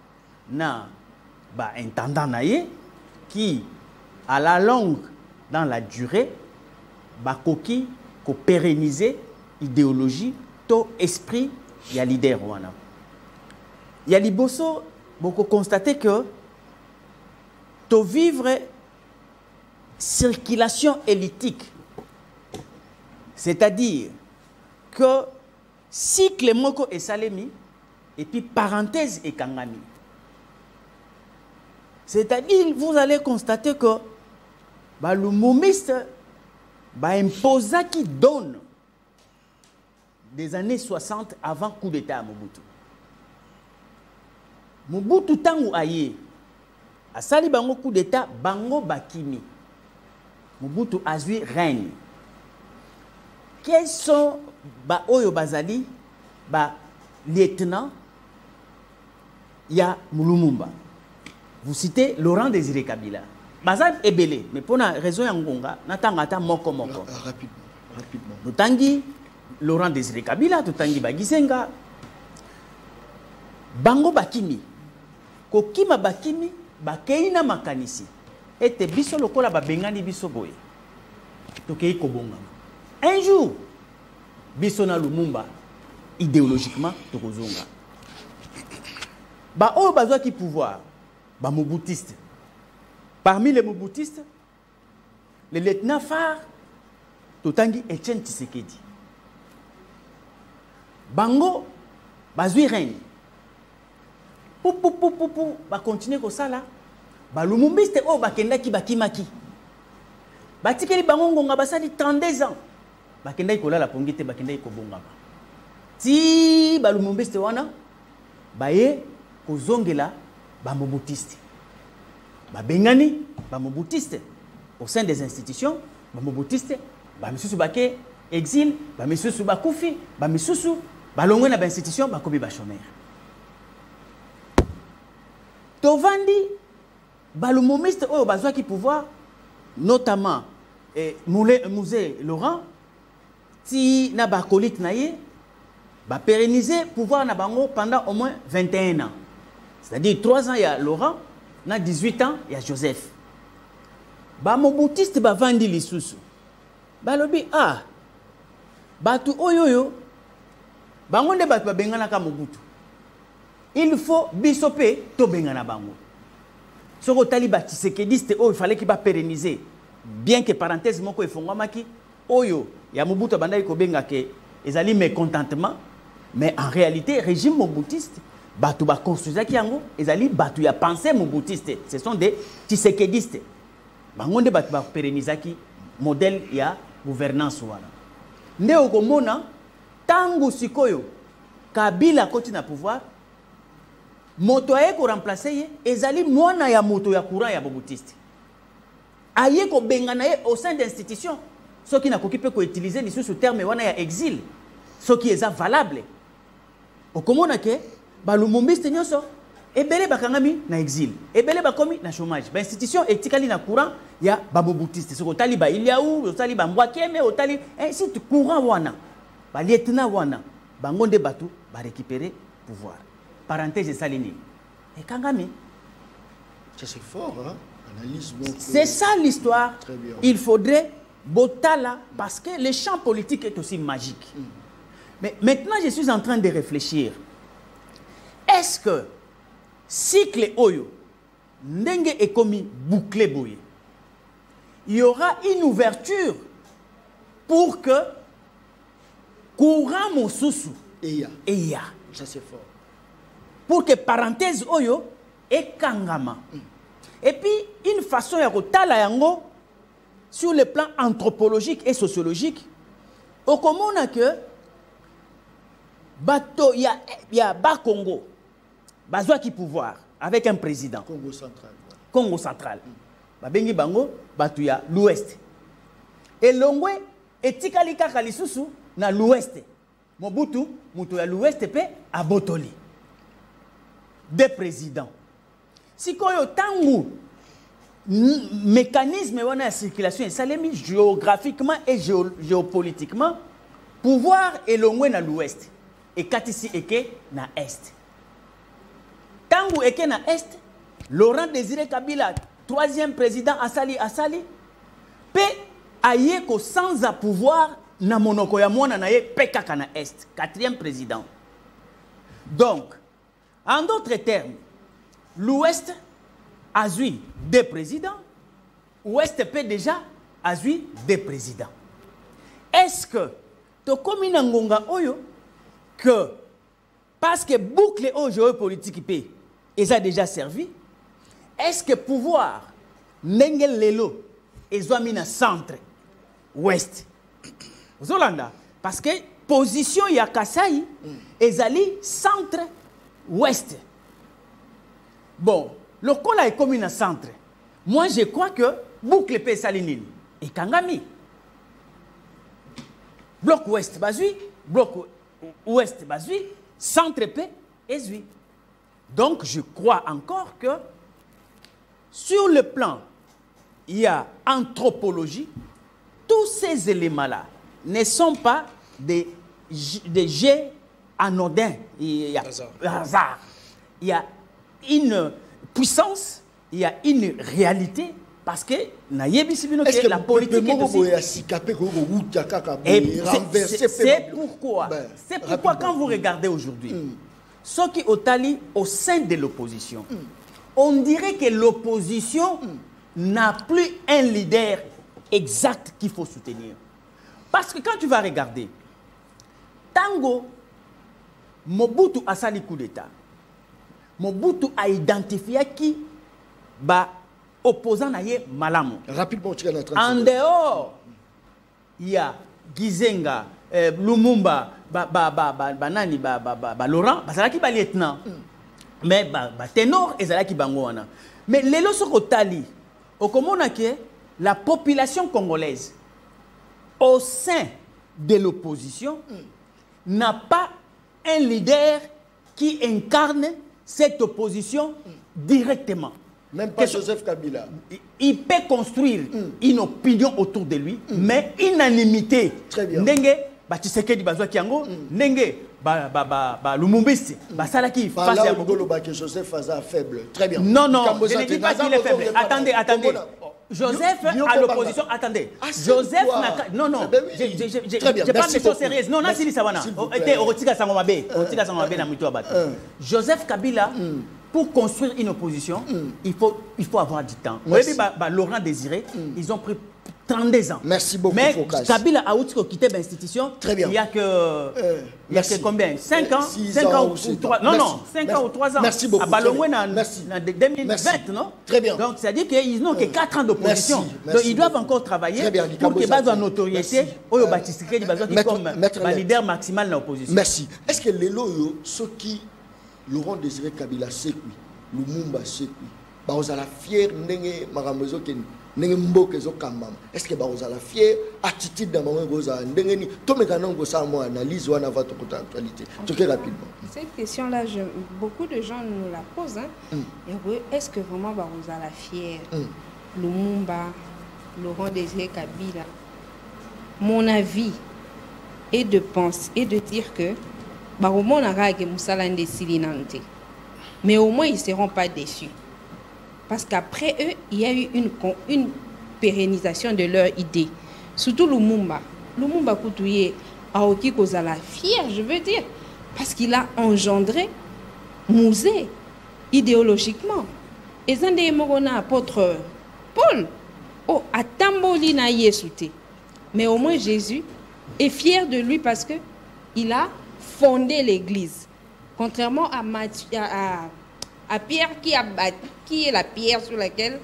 na intendant naye qui, à la longue, dans la durée, koki ko pérenniser idéologie, to esprit, il y a leader wana. Il y a Liboso, beaucoup constater que to vivre circulation élitique, c'est-à-dire que cycle moko et salemi et puis parenthèse et kangami. C'est-à-dire vous allez constater que le momiste imposa qui donne des années 60 avant coup d'état à Mobutu. Mobutu tangu aye asali bango coup d'état bango bakimi. Mobutu Azui règne. Quels sont Oyo Bazali, lieutenant Ya Lumumba? Vous citez Laurent Désiré Kabila. Bazal est belé, mais pour la raison Yangonga, Natangata Moko Moko. Rapidement. Nous tangi Laurent Désiré Kabila, nous tangi Bagisenga. Bango Bakimi. Kokima Bakimi, Bakeina Makanisi. Et biso lokola ba bengani biso boye tokei kobonga un jour biso na Lumumba idéologiquement tokozonga ba o bazwa ki pouvoir ba mobutiste parmi les mobutistes le lieutenant phare totangi Etienne Tshisekedi bango bazwi règne pou ba continuer ko sala ba lumumbiste o bakendaki bakimaki batikeli bango ngonga basali 32 ans bakendaki kolala pongite bakendaki kobongama ti ba lumumbiste wana baye kozongela ba mobutiste ba bengani ba mobutiste au sein des institutions ba mobutiste ba misusu bake exil ba misusu bakufi ba misusu balongwe na ba institution bakobi ba chômeur tovandi balumomiste oyo bazwa ki pouvoir notamment Musée Laurent ti na bakolite na ye ba pérenniser pouvoir na bango pendant au moins 21 ans. C'est-à-dire 3 ans il y a Laurent, na 18 ans il y a Joseph. Ba mobutiste ba vandi lisusu. Ba lobi batu oyoyo bango nde batu ba bengana ka Mobutu. Il faut bisope to bengana bango. Ce que Taliba Tshisekedi, il fallait qu'il va pérenniser. Bien que parenthèse, moko efongwamaki, oyo Il y a Mobutu Bandai Kobenga qui ezali mécontentement, mais en réalité, régime mobutiste, batu ba construisa ki yango, ezali batu ya pensée mobutiste. Ce sont des tshisekedistes. Bangonde batu ba pérenniser ki modèle ya gouvernance wana. Nde okomona tangu sikoyo Kabila koti na pouvoir, moto aye ko remplacer ye, ezali mwana ya moto ya courant ya mobutiste. Aye ko bengana ye au sein d'institutions. Ce qui n'a pas pu utiliser ce terme wana ya exil. Ce qui est valable. Okomona ke balumumbiste nyoso ebele bakangami na exil. Ebele bakomi na chômage. Ba institution etikali na courant ya babobutiste. Ce ko tali ba iliaou, otali ba mbwakeme, otali ainsi de courant wana. Ba lieutenant wana bangonde batu ba récupérer pouvoir. Parenthèse salini. Et kangami. C'est fort, hein? Analyse donc. C'est ça l'histoire. Très bien. Il faudrait Botala parce que le champ politique est aussi magique. Mais maintenant, je suis en train de réfléchir. Est-ce que cycle Oyo, Ndenge est commis bouclé boye, il y aura une ouverture pour que courant Mosusu Et et ya. ça c'est fort. Pour que parenthèse Oyo et Kangama. Et puis, une façon ya kotala yango sur le plan anthropologique et sociologique, au commun que bato y a bas Congo, bazwa qui pouvoir avec un président. Congo central. Ouais. Congo central. Babengi bango bato ya l'ouest. Et longwe etikali kaka lisusu na l'ouest. Mobutu muto ya l'ouest pe abotoli. Des présidents. Si koyo tangu mécanisme de circulation, ça l'est mis géographiquement et géopolitiquement, pouvoir est loin dans l'ouest et Katisi est dans l'est. Tangu est dans l'est, Laurent Désiré Kabila, troisième président Asali, peut aille ko sans à pouvoir na monoko ya mona na ye pekaka na est, quatrième président. Donc, en d'autres termes, l'ouest a eu des présidents, Ouest peut déjà a eu des présidents. Est-ce que to komi na ngonga oyo que parce que boucle au géopolitique peut ils a déjà servi, est-ce que pouvoir ndenge lelo ezwami na centre ouest Zolanda parce que position ya Kasai ezali centre ouest. Bon, le col est comme un centre. Moi, je crois que boucle P Salinine et Kangami. Bloc ouest basui, bloc ouest basui, centre P et Zui. Donc, je crois encore que sur le plan, il y a anthropologie. Tous ces éléments-là ne sont pas des jets anodins. Il y a hasard. Il y a une puissance, il y a une réalité parce que est-ce que la politique est aussi... C'est pourquoi, quand vous regardez aujourd'hui, ceux qui ont au sein de l'opposition, on dirait que l'opposition n'a plus un leader exact qu'il faut soutenir. Parce que quand tu vas regarder, Tango, Mobutu a sali coup d'État. Mobutu a identifié qui ba opposant na ye malamu. Rapidement, tu es en dehors, il y a Gizenga, Lumumba, Banani, Laurent, c'est là qui ba lieutenant. Mais ténor et là qui bangoana. Mais les lois sont au tali. Au comment que la population congolaise au sein de l'opposition n'a pas un leader qui incarne cette opposition directement. Même pas Joseph Kabila. Il peut construire une opinion autour de lui, mais unanimité. Très bien. Ndenge, Tshisekedi bazwa kiango, ndenge, Lumumbiste, Salaki face à Joseph Aza faible. Très bien. Non, je ne dis pas qu'il est faible. Attendez. Joseph à l'opposition, attendez. Joseph n'a... Non, je parle des choses sérieuses. Non, c'est Lissawana. Joseph Kabila, pour construire une opposition, il faut avoir du temps. Laurent Désiré, ils ont pris 32 ans. Merci beaucoup, Mais Focas. Kabila a quitté l'institution. Très bien. Il y a que, merci. combien 5 ans 6 ans ou 5 7 ans. Non, Merci. non, 5 ans ou 3 ans. Merci beaucoup. À Balongwe, Merci. en 2020, Merci. non? Très bien. Donc, c'est-à-dire qu'ils n'ont que 4 ans d'opposition. Merci. Donc, Merci ils doivent beaucoup. encore travailler Très bien. pour qu'ils aient une notoriété. Oyo Baptiste comme Maître leader maximal de l'opposition. Merci. Est-ce que les loyaux, ceux qui Laurent Désiré Kabila Sekui, Lumumba Sekui, Barozala fier n'enge maramezo ken n'enge mboke zo kamam. Est-ce que Barozala fier attitude dans mon goza n'enge ni to me kanon go sa mo analyse wana va to côté actualité. Très rapidement. Cette question-là, beaucoup de gens nous la posent. Hein. Est-ce que vraiment Barozala fier, Lumumba, Laurent Désiré Kabila? Mon avis est de penser et de dire que Baromon n'a que Moussalande Silinante. Mais au moins, ils ne seront pas déçus. Parce qu'après eux, il y a eu une pérennisation de leur idée. Surtout Lumumba. Lumumba Koutouye, Aoki Kozala, fier, je veux dire. Parce qu'il a engendré Mouzé, idéologiquement. Et Zande Morona, apôtre Paul, oh, à Tamboli na Yesouté. Mais au moins, Jésus est fier de lui parce qu'il a fondé l'Église. Contrairement à Pierre qui est la pierre sur laquelle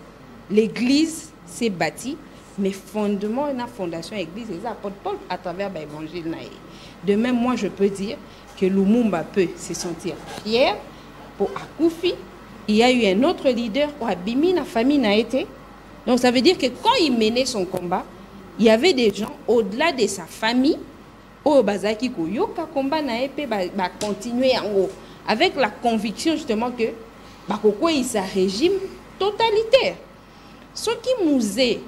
l'Église s'est bâtie, mais fondement la fondation Église les apôtres Paul à travers l'évangile. De même, moi je peux dire que Lumumba peut se sentir fier pour Akoufi. Il y a eu un autre leader au Abimi, la famille n'a été. Donc ça veut dire que quand il menait son combat, il y avait des gens au-delà de sa famille au Bazaki Koyoka combat n'a été continuer en haut avec la conviction justement que Bakoko est un régime totalitaire. Ce qui nous est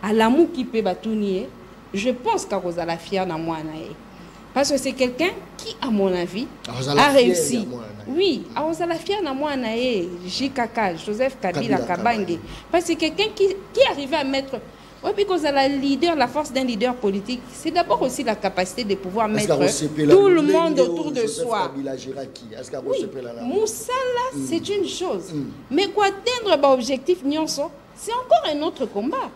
à l'amour qui peut batounier, je pense qu'Arozala fier dans moi parce que c'est quelqu'un qui, à mon avis, a réussi. Oui, Arozala fier dans moi JKK, Joseph Kabila Kabange, parce que c'est quelqu'un qui arrivait à mettre. Oui, parce que la force d'un leader politique, c'est d'abord aussi la capacité de pouvoir mettre tout le monde autour de soi. Oui, Moussala, c'est une chose. Mais quoi atteindre l'objectif Nyonso, c'est encore un autre combat.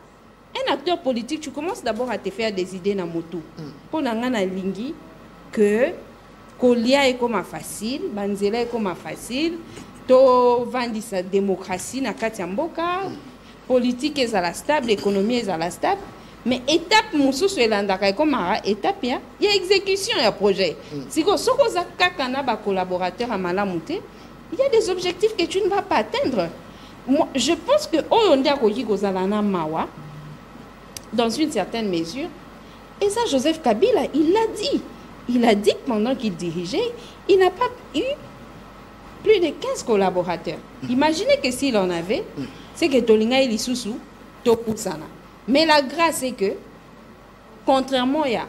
Un acteur politique, tu commences d'abord à te faire des idées dans moto. Pour n'angana lingi que Kolia est comme facile, Banzela est comme facile, to vandi sa démocratie na Katiamboka. Politique est à la stable, l'économie est à la stable, mais étape moussou sur l'andaka comme étape il y a exécution et projet. Si vous avez collaborateur à Malamouté, il y a des objectifs que tu ne vas pas atteindre. Moi, je pense que Mawa, dans une certaine mesure, et ça Joseph Kabila, il l'a dit. Il a dit que pendant qu'il dirigeait, il n'a pas eu plus de 15 collaborateurs. Imaginez que s'il en avait, c'est que Tolinga il est sous Topusana. Mais la grâce c'est que, contrairement à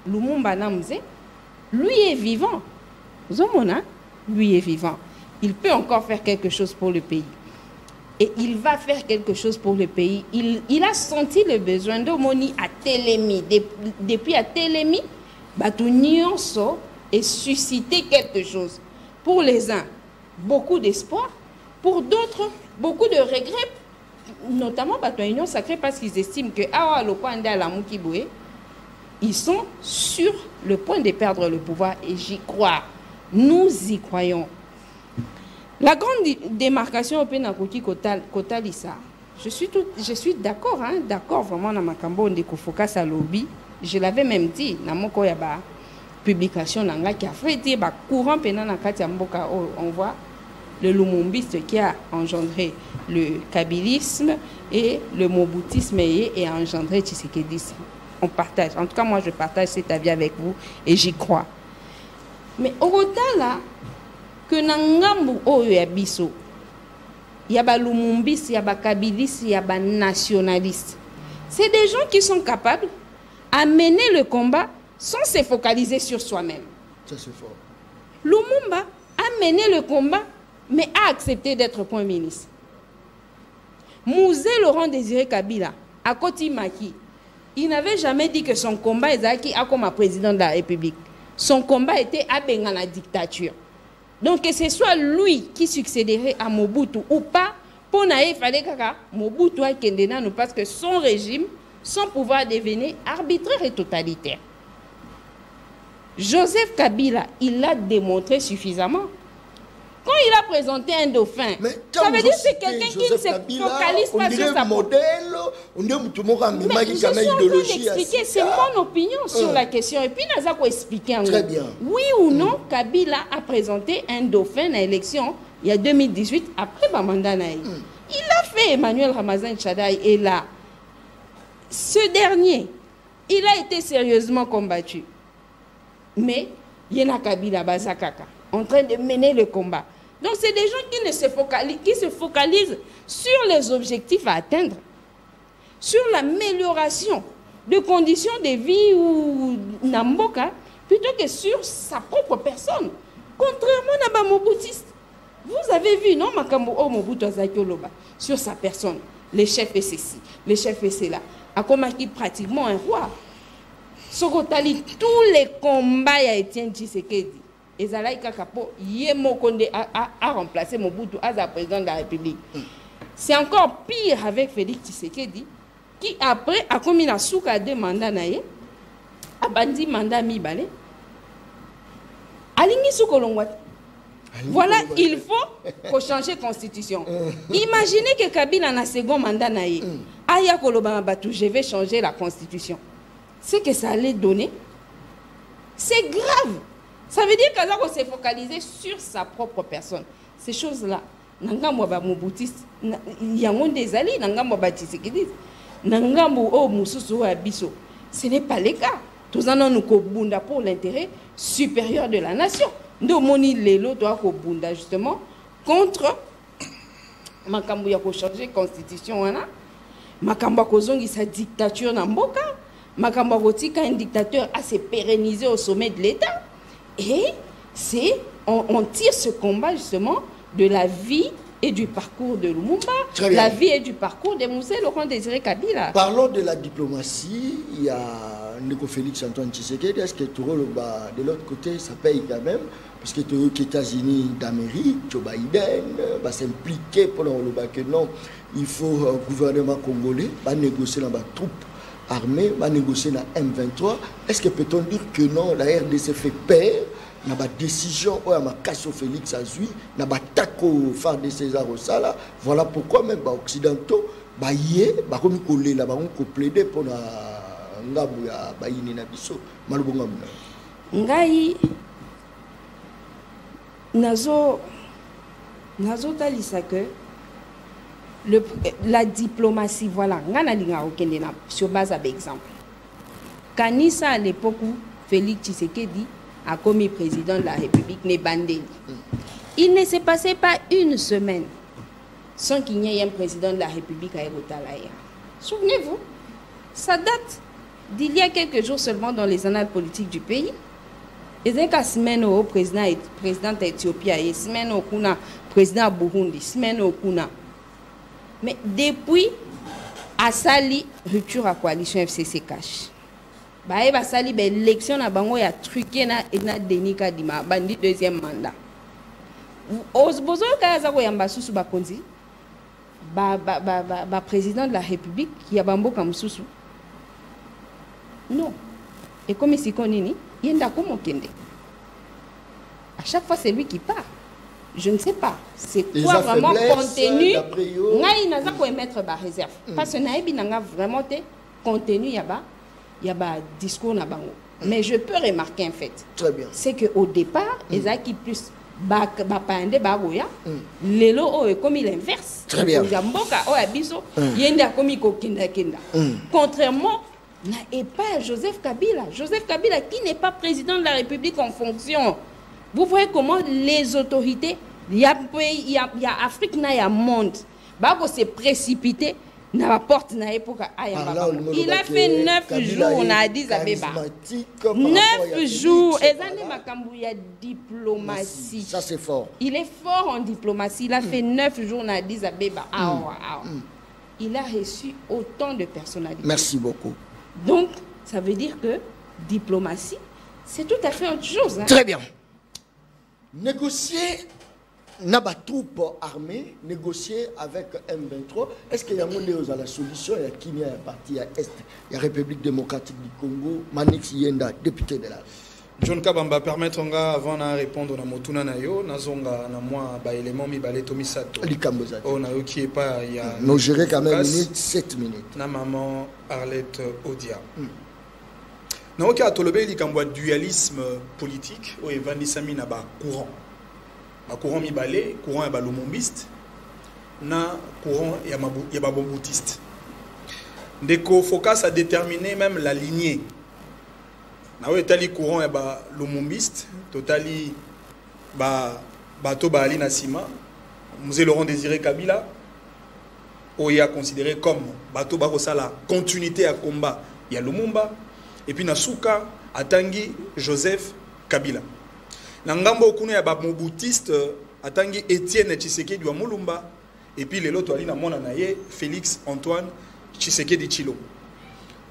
Lumumba Namze, lui est vivant. Zomona, lui est vivant. Il peut encore faire quelque chose pour le pays. Et il va faire quelque chose pour le pays. Il a senti le besoin de Moni à Télémi. Depuis à Télémi, Batounionso est suscité quelque chose. Pour les uns, beaucoup d'espoir. Pour d'autres, beaucoup de regrets, notamment Batounion Sacré, parce qu'ils estiment que ils sont sur le point de perdre le pouvoir. Et j'y crois. Nous y croyons. La grande démarcation au Pénakoki Kotalissa, je suis d'accord, hein, d'accord vraiment dans ma cambo de Kofoka sa lobby. Je l'avais même dit dans mon koyaba publication nanga qui a fait dire courant pénal na Katiamboka, on voit le lumumbiste qui a engendré le kabilisme et le moboutisme et a engendré Tshisekedisme. On partage. En tout cas, moi, je partage cet avis avec vous et j'y crois. Mais au total, là, que Nangambu Oyo Yabiso, il y a des lumumbistes, il y a des kabilistes, il y a des nationalistes. C'est des gens qui sont capables à mener le combat sans se focaliser sur soi-même. Ça, c'est fort. Lumumba a mené le combat, mais a accepté d'être Premier ministre. Mouzé Laurent Désiré Kabila, à Koti Maki, il n'avait jamais dit que son combat était comme président de la République. Son combat était à Benga la dictature. Donc que ce soit lui qui succéderait à Mobutu ou pas, pour naïf fallait que Mobutu a Kendena parce que son régime son pouvoir devenait arbitraire et totalitaire. Joseph Kabila, il l'a démontré suffisamment. Quand il a présenté un dauphin, ça veut dire que c'est quelqu'un qui ne se focalise pas sur sa modèle. Mais je suis en train d'expliquer, c'est mon opinion sur la question. Et puis, nous avons expliqué en Très bien. Oui ou non, Kabila a présenté un dauphin à l'élection il y a 2018, après Bamanda Naï. Il a fait Emmanuel Ramazan Chadaï et là, ce dernier, il a été sérieusement combattu. Mais, il y a Kabila Bazakaka en train de mener le combat. Donc, c'est des gens qui se focalisent sur les objectifs à atteindre, sur l'amélioration de conditions de vie ou Namboka, plutôt que sur sa propre personne. Contrairement à Bamobutiste. Vous avez vu, non, Makambo Mobutu Azakoloba, sur sa personne, les chefs et ceci, les chefs et cela, a combattu pratiquement un roi. Sokotali, tous les combats à Etienne Tshisekedi. Et Zalaï Kakapo, Yemo Konde a remplacé Mobutu as président de la République. C'est encore pire avec Félix Tshisekedi, qui après a commis la souka à 2 mandats naïe, a bandi mandat mi-balé. Aligni Soukolongwat. Voilà, il faut changer la constitution. Imaginez que Kabila a un second mandat naïe. Aya Koloba Batou, je vais changer la constitution. Ce que ça allait donner, c'est grave. Ça veut dire qu'Azako s'est focalisé sur sa propre personne. Ces choses-là, Nangambo Mobutiste, il y a des alliés, Nangambo Batisekidis, Nangambo O Mususu Abiso. Ce n'est pas le cas. Tous en nous Kobunda pour l'intérêt supérieur de la nation. Nous moni lelo doit Kobunda justement contre Makambo Yako changer la constitution. Makambo Kozongi sa dictature Namboka. Makambo Kotika un dictateur à se pérenniser au sommet de l'État. Et on tire ce combat justement de la vie et du parcours de Lumumba, la vie et du parcours de Moussé Laurent Désiré Kabila. Parlons de la diplomatie. Il y a Nico Félix Antoine Tshisekedi. Est-ce que de l'autre côté, ça paye quand même? Parce que les États-Unis d'Amérique, Joe Biden, va s'impliquer pour le que non, il faut un gouvernement congolais, va négocier dans la troupe armée, va négocier dans M23. Est-ce que peut-on dire que non, la RDC fait peur? Na ba décision ou ma Kasso Félix Azui, na ba tako phare de César Osala. Voilà pourquoi même ba occidentaux ba yé ba komi kolé la ba on plaider pour na ngabu ya ba yini na biso malubonga muna. Ngai nazo talisa que la diplomatie, voilà, sur base d'exemple. Kanissa, à l'époque où Félix Tshisekedi a commis président de la République, Nebandeli, il ne s'est passé pas une semaine sans qu'il y ait un président de la République à Erotalaya. Souvenez-vous, ça date d'il y a quelques jours seulement dans les annales politiques du pays. Et c'est qu'à semaine au président d'Éthiopie, et semaine au président Burundi, semaine au Kuna. Mais depuis Asali, rupture à coalition FCC cash. Bah, Asali, l'élection na bango ya truqué na Denika Dima, bandit deuxième mandat. Osbozo Kazako Yambasusu Bakonzi, président de la République, qui a bambo comme Soussou. Non. Et comme ici Konini, il y a un kende. À chaque fois, c'est lui qui part. Je ne sais pas. C'est quoi vraiment contenu? Il n'a pas mettre la réserve. Parce que Naïbi n'a vraiment contenu, il y a un discours. Mais je peux remarquer un fait. Très bien. C'est qu'au départ, les gens qui plus Lelo est comme l'inverse. Très bien. Contrairement et pas Joseph Kabila. Joseph Kabila qui n'est pas président de la République en fonction. Vous voyez comment les autorités, il y a Afrique, il y a monde, se précipiter dans la porte. Il a fait 9 jours on a Addis Abeba. 9 jours. Et il y a diplomatie. Ça c'est fort. Il est fort en diplomatie. Il a fait 9 jours on a Addis Abeba. Il a reçu autant de personnalités. Merci beaucoup. Donc, ça veut dire que diplomatie, c'est tout à fait autre chose. Hein. Très bien. Négocier n'a pas troupes armées négocier avec M23. Est-ce qu'il y a la solution? Il y a Kenya, il y a parti, il y a Est, il y a République démocratique du Congo, Manix Yenda, député de la. John Kabamba, permettre avant de répondre à Motuna Nayo, Nazonga, na moi, élément mi balé Tomi Sato. Likamboza. Oh, Nayo qui est pas, il y a. Nous gérons quand même 7 minutes. Na maman Arlette Odia. Nayo qui a tolobé likambo dualisme politique, au Evandi Sami na ba courant. Ba courant mi balé, courant ya ba lomombiste, na courant ya ba bombutiste. Ndeko focus a déterminé même la lignée. Na we tali courant ya ba lomombiste, totali bato ba ali na sima, Mzee Laurent Désiré Kabila, oya considéré comme bato ba ko sala continuité à combat ya Lumumba, et puis na suka atangi Joseph Kabila. Na ngambo kuna ya ba mobutiste atangi Étienne Tshisekedi wa Mulumba, et puis lelo to ali na mona na ye Félix Antoine Tshisekedi Tshilombo.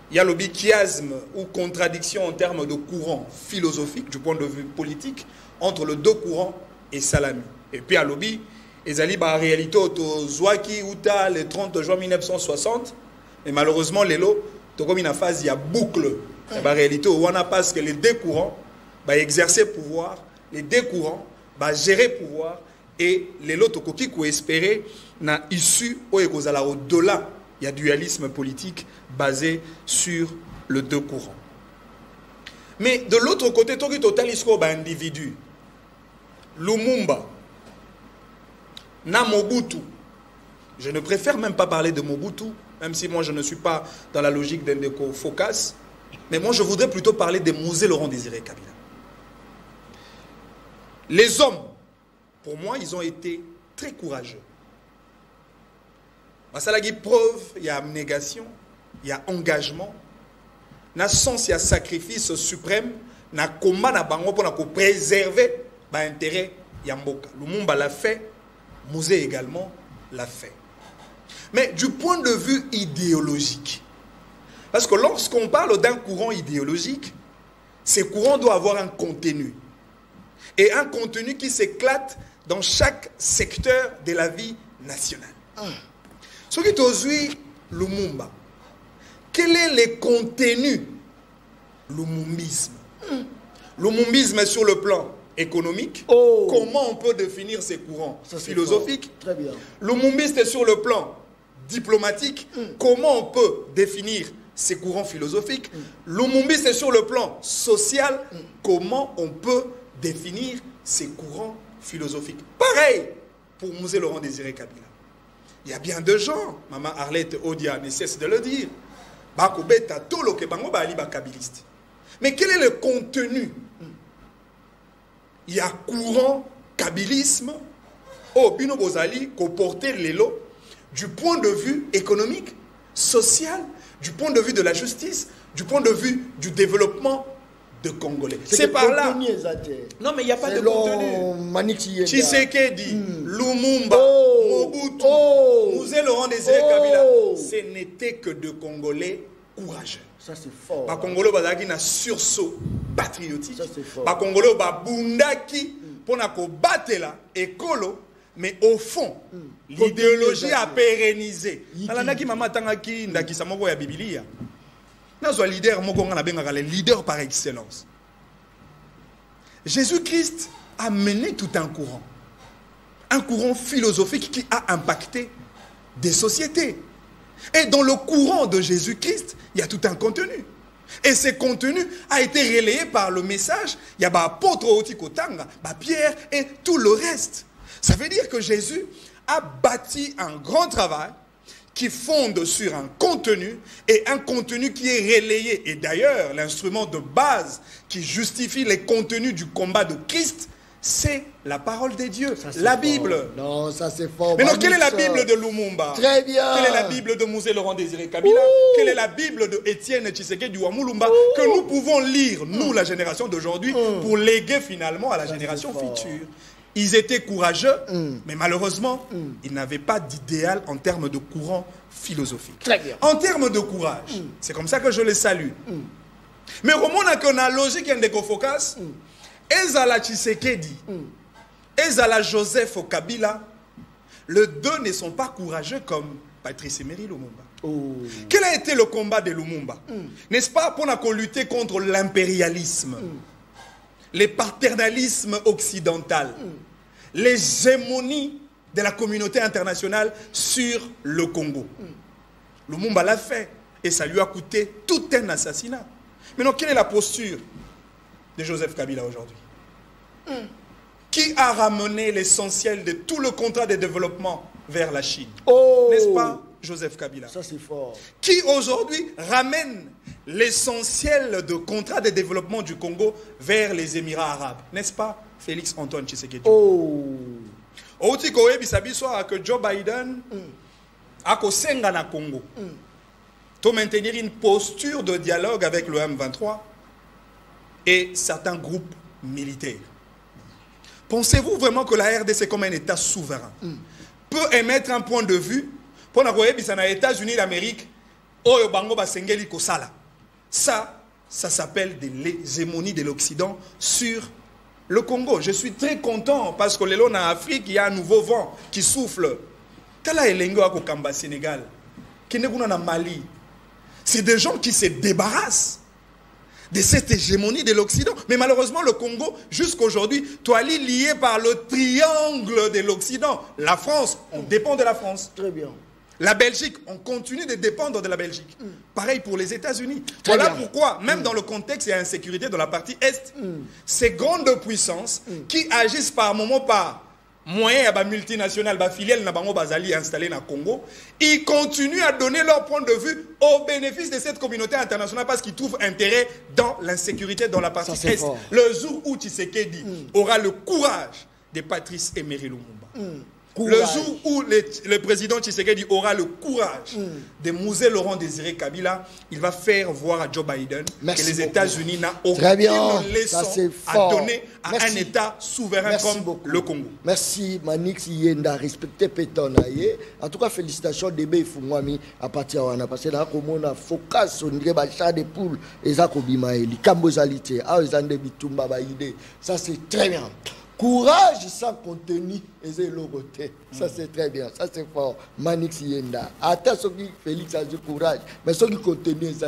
Il y a le chiasme ou contradiction en termes de courant philosophique du point de vue politique entre les deux courants et Salami. Et puis à l'obi, ezali ba réalité to Zouaki Outa le 30 juin 1960, et malheureusement lelo to comme une phase il y a boucle ba réalité où on a parce que les deux courants ba exercer pouvoir, les deux courants ba gérer pouvoir, et lelo to koki ko espérer na issue au ekozala au-delà. Il y a dualisme politique basé sur le deux courants. Mais de l'autre côté, Toki Total Isko ba individu. Lumumba, na Mobutu. Je ne préfère même pas parler de Mobutu, même si moi je ne suis pas dans la logique d'Endeko Focas. Mais moi je voudrais plutôt parler de Mzee Laurent Désiré Kabila. Les hommes, pour moi, ils ont été très courageux. Il y a preuve, il y a abnégation, il y a engagement, il y a sens, il y a sacrifice suprême, il y a combat pour préserver l'intérêt de Mboka. Lumumba l'a fait, Mzee également l'a fait. Mais du point de vue idéologique, parce que lorsqu'on parle d'un courant idéologique, ce courant doit avoir un contenu. Et un contenu qui s'éclate dans chaque secteur de la vie nationale. Ce qui est aujourd'hui Lumumba, quel est le contenu Lumumbisme? Lumumbisme sur le plan économique. Comment on peut définir ces courants philosophiques? Très bien. Lumumbiste sur le plan diplomatique. Comment on peut définir ces courants philosophiques? Lumumbiste sur le plan social. Comment on peut définir ces courants philosophiques? Pareil pour Mzee Laurent Désiré Kabila. Il y a bien de gens, maman Arlette Odia ne cesse de le dire. Mais quel est le contenu? Il y a courant kabilisme au Bino Bozali qu'on portait l'élo du point de vue économique, social, du point de vue de la justice, du point de vue du développement de Congolais. C'est par là. Non, mais il n'y a pas de contenu. Tshisekedi, Lumumba, Mobutu, Mzee Laurent Désiré Kabila, ce n'était que de Congolais courageux. Ça c'est fort. Les Congolais ont un sursaut patriotique. Ça c'est fort. Les Congolais ont bundaki pour battre la écolo, mais au fond, l'idéologie a pérennisé. Alanaki mama tangaki ndaki samoko ya Biblia. Nous le leader par excellence. Jésus-Christ a mené tout un courant philosophique qui a impacté des sociétés. Et dans le courant de Jésus-Christ, il y a tout un contenu. Et ce contenu a été relayé par le message. Il y a l'apôtre Otikotanga, Pierre et tout le reste. Ça veut dire que Jésus a bâti un grand travail qui fonde sur un contenu, et un contenu qui est relayé. Et d'ailleurs, l'instrument de base qui justifie les contenus du combat de Christ, c'est la parole de Dieu, la Bible. Fort. Non, ça c'est fort. Mais non, quelle est la Bible de Lumumba? Très bien. Quelle est la Bible de Mzee Laurent Désiré Kabila? Quelle est la Bible de Étienne Tshisekedi wa Mulumba que nous pouvons lire, nous, la génération d'aujourd'hui, pour léguer finalement à la génération future? Ils étaient courageux, mais malheureusement, ils n'avaient pas d'idéal en termes de courant philosophique. Très bien. En termes de courage, c'est comme ça que je les salue. Mais au moment qu'on a logique de Focas, Ezala Tshisekedi, Ezala Joseph Kabila, les deux ne sont pas courageux comme Patrice Emery Lumumba. Quel a été le combat de Lumumba? N'est-ce pas pour lutter contre l'impérialisme, le paternalisme occidental, l'hégémonie de la communauté internationale sur le Congo? Lumumba l'a fait et ça lui a coûté tout un assassinat. Maintenant, quelle est la posture de Joseph Kabila aujourd'hui? Qui a ramené l'essentiel de tout le contrat de développement vers la Chine? N'est-ce pas Joseph Kabila? Ça c'est fort. Qui aujourd'hui ramène l'essentiel de contrat de développement du Congo vers les Émirats arabes? N'est-ce pas Félix Antoine Tshisekedi? Outi koyebi sabiso que Joe Biden a kosenga na Congo. To maintenir une posture de dialogue avec le M23 et certains groupes militaires. Pensez-vous vraiment que la RDC comme un État souverain peut émettre un point de vue pour les États-Unis d'Amérique? Ça s'appelle de l'hégémonie de l'Occident sur le Congo. Je suis très content parce que en Afrique, il y a un nouveau vent qui souffle. Tala elengo ako kamba Sénégal, Keneguna Mali. C'est des gens qui se débarrassent de cette hégémonie de l'Occident. Mais malheureusement, le Congo, jusqu'aujourd'hui, Toali lié par le triangle de l'Occident. La France, on dépend de la France. Très bien. La Belgique, on continue de dépendre de la Belgique. Pareil pour les États-Unis. Voilà pourquoi, même dans le contexte d'insécurité dans la partie Est, ces grandes puissances qui agissent par moment par moyen à multinationales, filiales bazali installées dans le Congo, ils continuent à donner leur point de vue au bénéfice de cette communauté internationale parce qu'ils trouvent intérêt dans l'insécurité dans la partie Est. Fort. Le jour où Tshisekedi aura le courage de Patrice Emery Lumumba, le jour où le président Tshisekedi aura le courage de Mouzé Laurent Désiré Kabila, il va faire voir à Joe Biden que les États-Unis n'ont aucune leçon à donner à un État souverain comme le Congo. Merci Manix Yenda, respecté Pétonaye. En tout cas, félicitations Débé Fumwami à partir de là. Parce que là, on a focus sur le chat de poule et Zakobimaeli, Kambozalité, Aozande Bitumba Baïde. Ça, c'est très bien. Courage sans contenu et c'est l'aureté. Ça c'est très bien, ça c'est fort. Manix Yenda. Attends ce qui Félix a du courage, mais ce qui contenu ça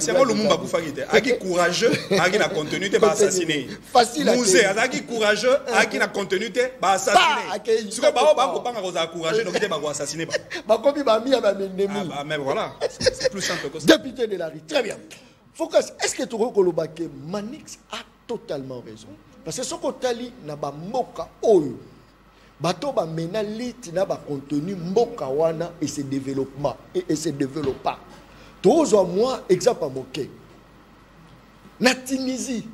c'est moi le monde qui fait qui courageux, qui n'a contenu te va assassiner. Facile à dire. Qui courageux, qui n'a contenu te va assassiner. Ce que ba courageux donc te va assassiner. Ba kobi ba mi ba ennemi. Ah mais voilà, c'est plus simple que ça. Député de la rue, très bien. Focus, est-ce que tu reconnais que Manix a totalement raison? Parce que ce qu'on a dit, na ba moka oyo, bato ba mena lit na ba contenu moka wana et ses développements et ses développements. Toujours moi exemple à moquer. Na Tunisie,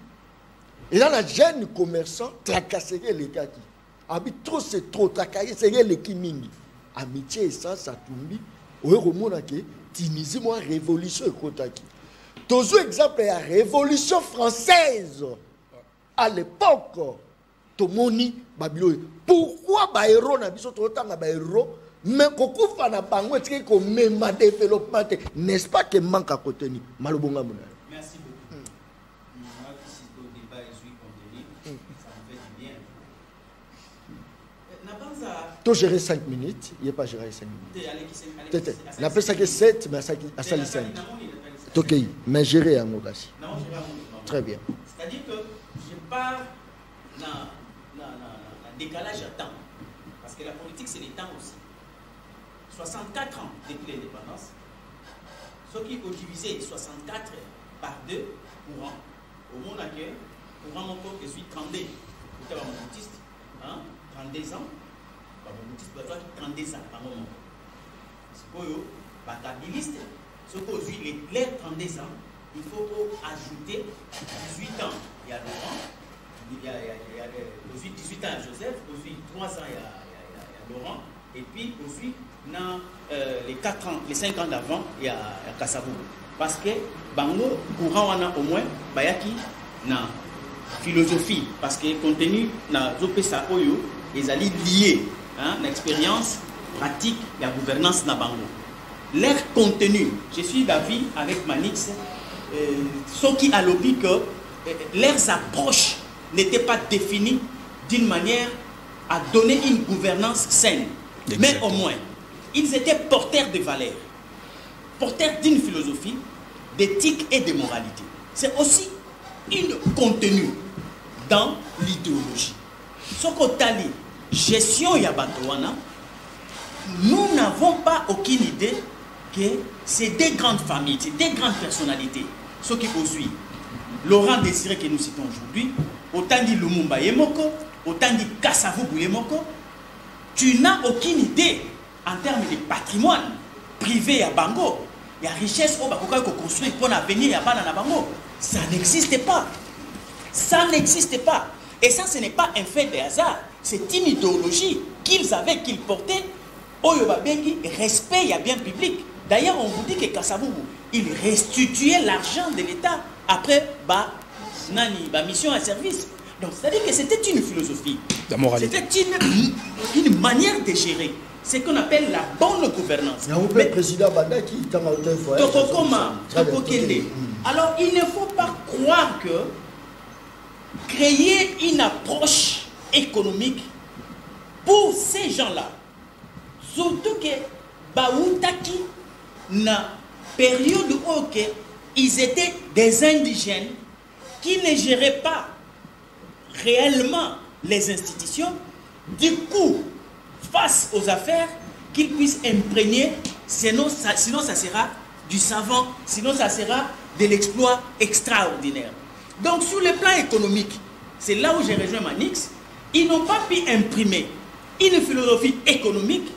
et là la jeune commerçant tracasserait les gars qui habite trop c'est trop tracasserait les kimingi. Amitié et ça tombe. Oyo komona ke Tunisie moi révolution ekotaki. Toujours exemple à révolution française. À l'époque, Tomoni Babilo. Pourquoi Baïro n'a pas autant de Baïro, mais qu'on fa na bango et qu'on même développement, n'est-ce pas que manque à contenu? Malobonga Mouna. Merci beaucoup. Moi qui suis au débat et suis contenu, ça me fait du bien. Tu gérer 5 minutes, il n'y a pas géré 5 minutes. On appelle ça que 7, mais à ça les 5. Ok, mais gérer un mot aussi. Très bien. C'est-à-dire que je pars dans le décalage à temps. Parce que la politique, c'est les temps aussi. 64 ans depuis l'indépendance, ce qui ont divisé 64 par 2 courants, au monde actuel, courant mon corps, je suis 32. C'était mon boutiste, 32 ans. Mon boutiste, 32 ans par moment. C'est pour eux, batabiliste, ce qu'on dit, les 32 ans. Il faut ajouter 18 ans, il y a Laurent, il y a 18 ans à Joseph, aussi 3 ans il y a Laurent, et puis aussi dans les 4 ans, les 5 ans d'avant, il y a Kassabou. Parce que Bango, courant on a au moins, Bayaki, na philosophie, parce que contenu na Zopesa Oyo, ils allaient lier l'expérience pratique de la gouvernance na Bango. Leur contenu, je suis d'avis avec Manix, ceux qui ont dit que leurs approches n'étaient pas définies d'une manière à donner une gouvernance saine. Mais au moins, ils étaient porteurs de valeurs, porteurs d'une philosophie, d'éthique et de moralité. C'est aussi une contenu dans l'idéologie. Ce qu'on a dit, gestion Yabatouana, nous n'avons pas aucune idée que c'est des grandes familles, c'est des grandes personnalités. Ce qui poursuit, Laurent Désiré que nous citons aujourd'hui, autant dit Lumumba Yemoko, autant dit Kasavubu Yemoko, tu n'as aucune idée en termes de patrimoine privé à Bango. Il y a richesse au Bakoka qu'on construit pour l'avenir à Banana Bango. Ça n'existe pas. Ça n'existe pas. Et ça, ce n'est pas un fait de hasard. C'est une idéologie qu'ils avaient, qu'ils portaient. Oyobabengi, respect, il y a bien public. D'ailleurs, on vous dit que Kasavubu, il restituait l'argent de l'État après mission à service. Donc, c'est-à-dire que c'était une philosophie. C'était une manière de gérer. C'est ce qu'on appelle la bonne gouvernance. Mais, président Bandaki, alors, il ne faut pas croire que créer une approche économique pour ces gens-là, surtout que Baoutaki, na période où ils étaient des indigènes qui ne géraient pas réellement les institutions, du coup, face aux affaires, qu'ils puissent imprégner, sinon ça sera du savant, sinon ça sera de l'exploit extraordinaire. Donc sur le plan économique, c'est là où j'ai rejoint Manix, ils n'ont pas pu imprimer une philosophie économique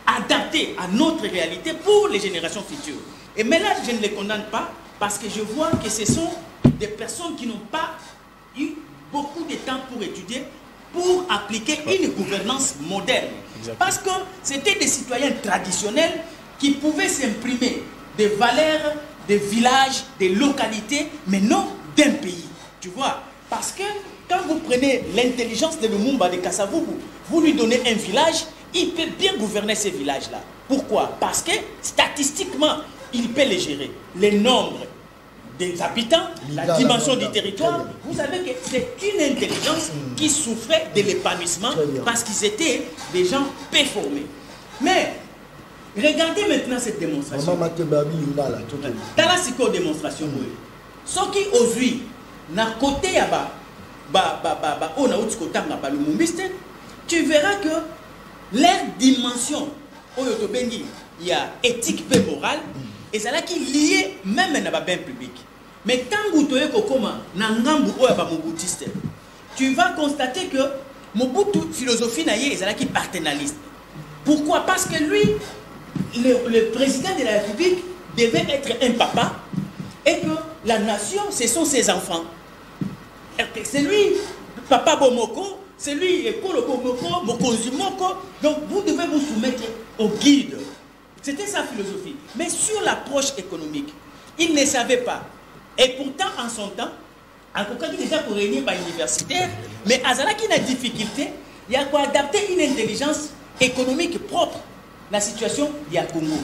adaptée à notre réalité pour les générations futures. Et mais là, je ne les condamne pas parce que je vois que ce sont des personnes qui n'ont pas eu beaucoup de temps pour étudier, pour appliquer une gouvernance moderne. Exactement. Parce que c'était des citoyens traditionnels qui pouvaient s'imprimer des valeurs, des villages, des localités, mais non d'un pays. Tu vois? Parce que quand vous prenez l'intelligence de Lumumba de Kasavubu, vous lui donnez un village, il peut bien gouverner ces villages-là. Pourquoi? Parce que statistiquement, il peut les gérer. Les nombres des habitants, la dimension du territoire, vous savez que c'est une intelligence qui souffrait de l'épanouissement parce qu'ils étaient des gens peu formés. Mais regardez maintenant cette démonstration. Dans la psychodémonstration, ce qui aujourd'hui, d'un côté, tu verras que leur dimension, il y a éthique et morale, et c'est là qui est lié même dans le bien public. Mais quand vous tu vas constater que Mobutu philosophie est là qui paternaliste. Pourquoi? Parce que lui, le président de la République devait être un papa et que la nation, ce sont ses enfants. C'est lui, papa Bomoko, c'est lui, Ekolo Bomoko, Mokonzi Moko. Donc vous devez vous soumettre au guide. C'était sa philosophie. Mais sur l'approche économique, il ne savait pas. Et pourtant, en son temps, en tout cas, déjà pour réunir par universitaire, mais Azala qui a une difficulté, il y a quoi adapter une intelligence économique propre à la situation du Congo.